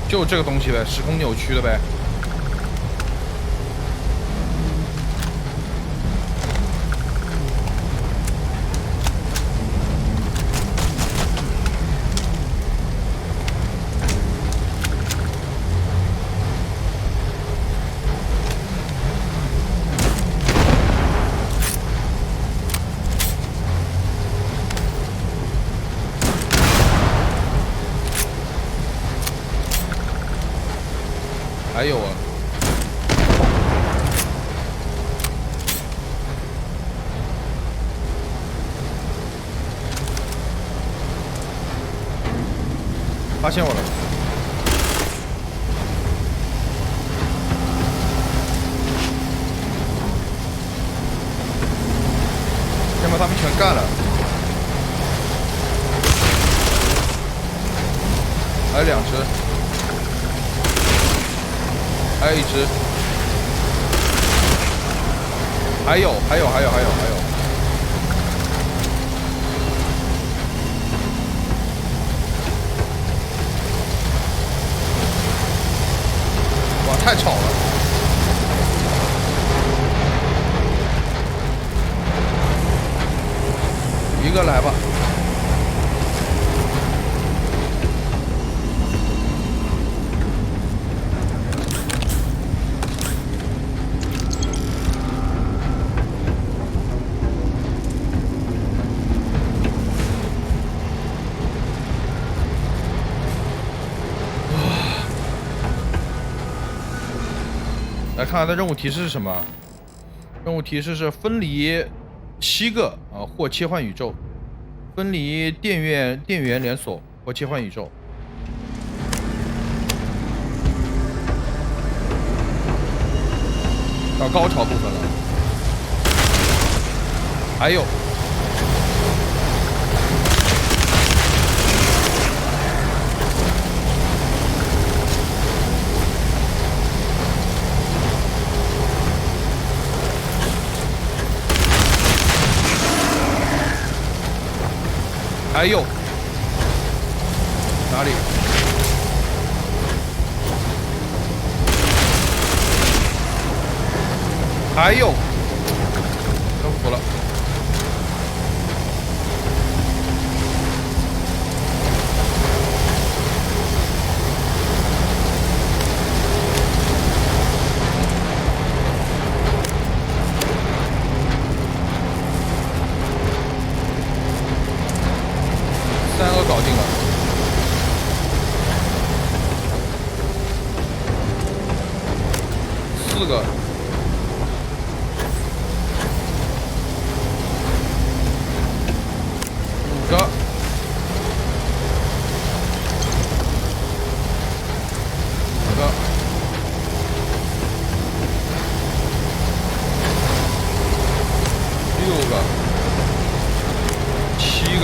就这个东西呗，时空扭曲的呗。还有啊，发现我了。先把他们全干了。还有2只。还有1只，还有，哇，太吵了！一个来吧。来看看它任务提示是什么？任务提示是分离7个或切换宇宙，分离电源连锁或切换宇宙。到高潮部分了，还有。还有哪里？还有，征服了。3个搞定了。4个。5个。5个。6个。7个。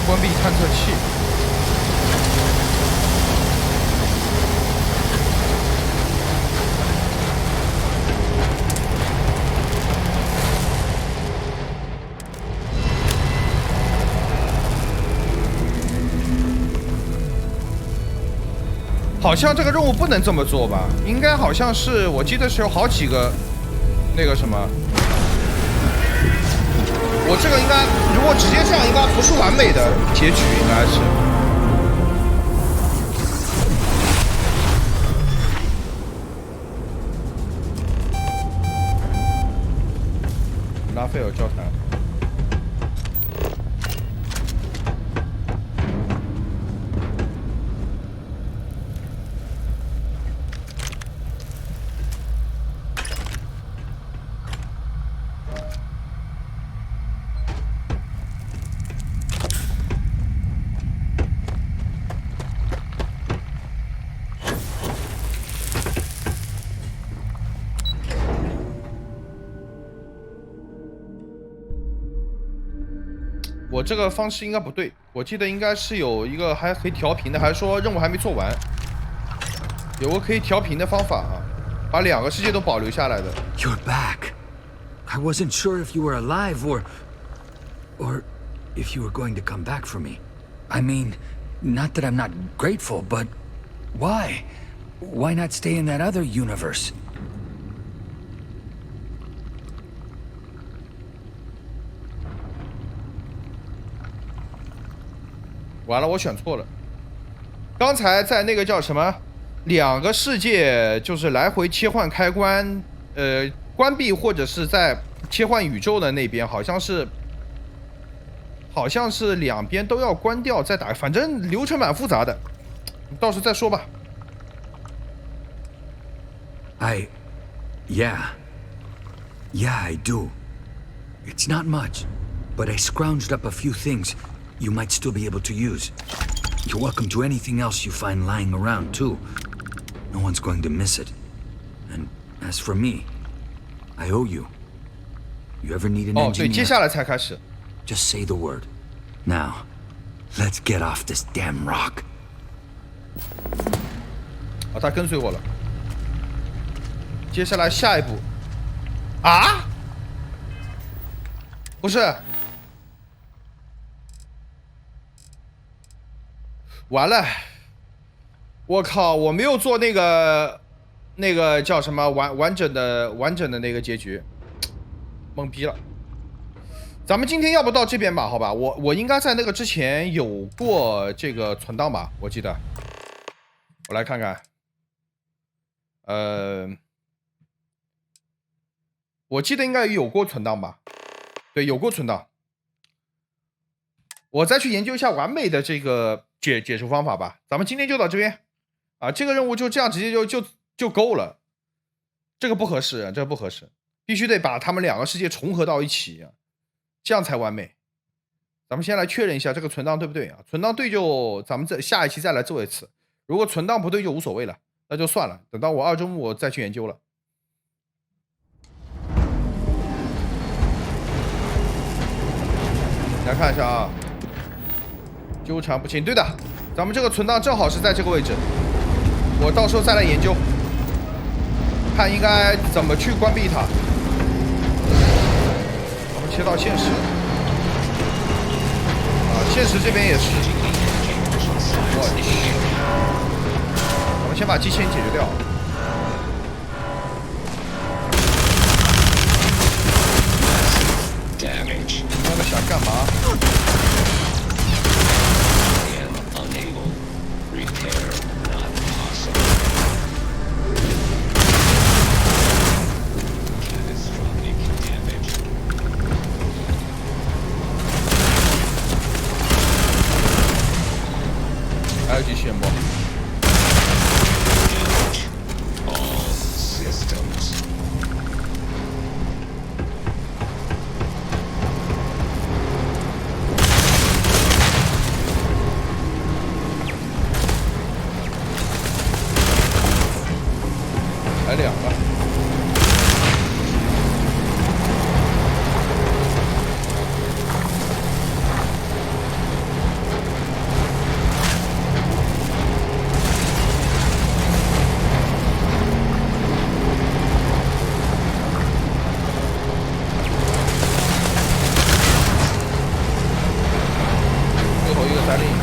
关闭探测器。好像这个任务不能这么做吧？应该好像是，我记得是有好几个那个什么。我这个应该，如果直接这样，应该不是完美的结局，应该是。拉斐尔教堂。我这个方式应该不对，我记得应该是有一个还可以调频的，还说任务还没做完，有个可以调频的方法啊，把2个世界都保留下来的。You're back. I wasn't sure if you were alive or if you were going to come back for me. I mean, not that I'm not grateful, but why? Why not stay in that other universe? 完了，我选错了。刚才在那个叫什么2个世界，就是来回切换开关，关闭或者是在切换宇宙的那边，好像是2边都要关掉再打，反正流程蛮复杂的，到时候再说吧。Yeah, I do. It's not much, but I scrounged up a few things you might still be able to use. You're welcome to anything else you find lying around, too. No one's going to miss it. And as for me, I owe you. You ever need an engineer? 对，接下来才开始。Just say the word. Now, let's get off this damn rock. 他跟随我了。接下来下一步，啊？不是。完了，我靠！我没有做那个叫什么完整的那个结局，懵逼了。咱们今天要不到这边吧？好吧，我应该在那个之前有过这个存档吧？我记得，我来看看，我记得应该有过存档吧？对，有过存档。我再去研究一下完美的这个解除方法吧。咱们今天就到这边啊，这个任务就这样直接就够了。这个不合适，这个不合适，必须得把他们2个世界重合到一起，这样才完美。咱们先来确认一下这个存档对不对啊？存档对就咱们下一期再来做一次。如果存档不对就无所谓了，那就算了，等到我2周目我再去研究了。来看一下啊。纠缠不清，对的，咱们这个存档正好是在这个位置，我到时候再来研究，看应该怎么去关闭它。我们切到现实，现实这边也是，我去，我们先把机器人解决掉。他们想干嘛？还有机器人不？还2个。最后一个再另一个。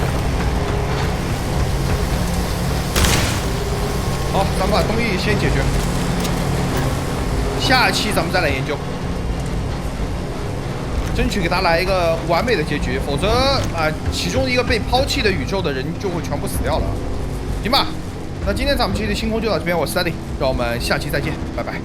好，咱们把东西先解决，下期咱们再来研究，争取给他来一个完美的结局，否则其中一个被抛弃的宇宙的人就会全部死掉了。行吧，那今天咱们这期的星空就到这边，我是 Zuddy，让我们下期再见，拜拜。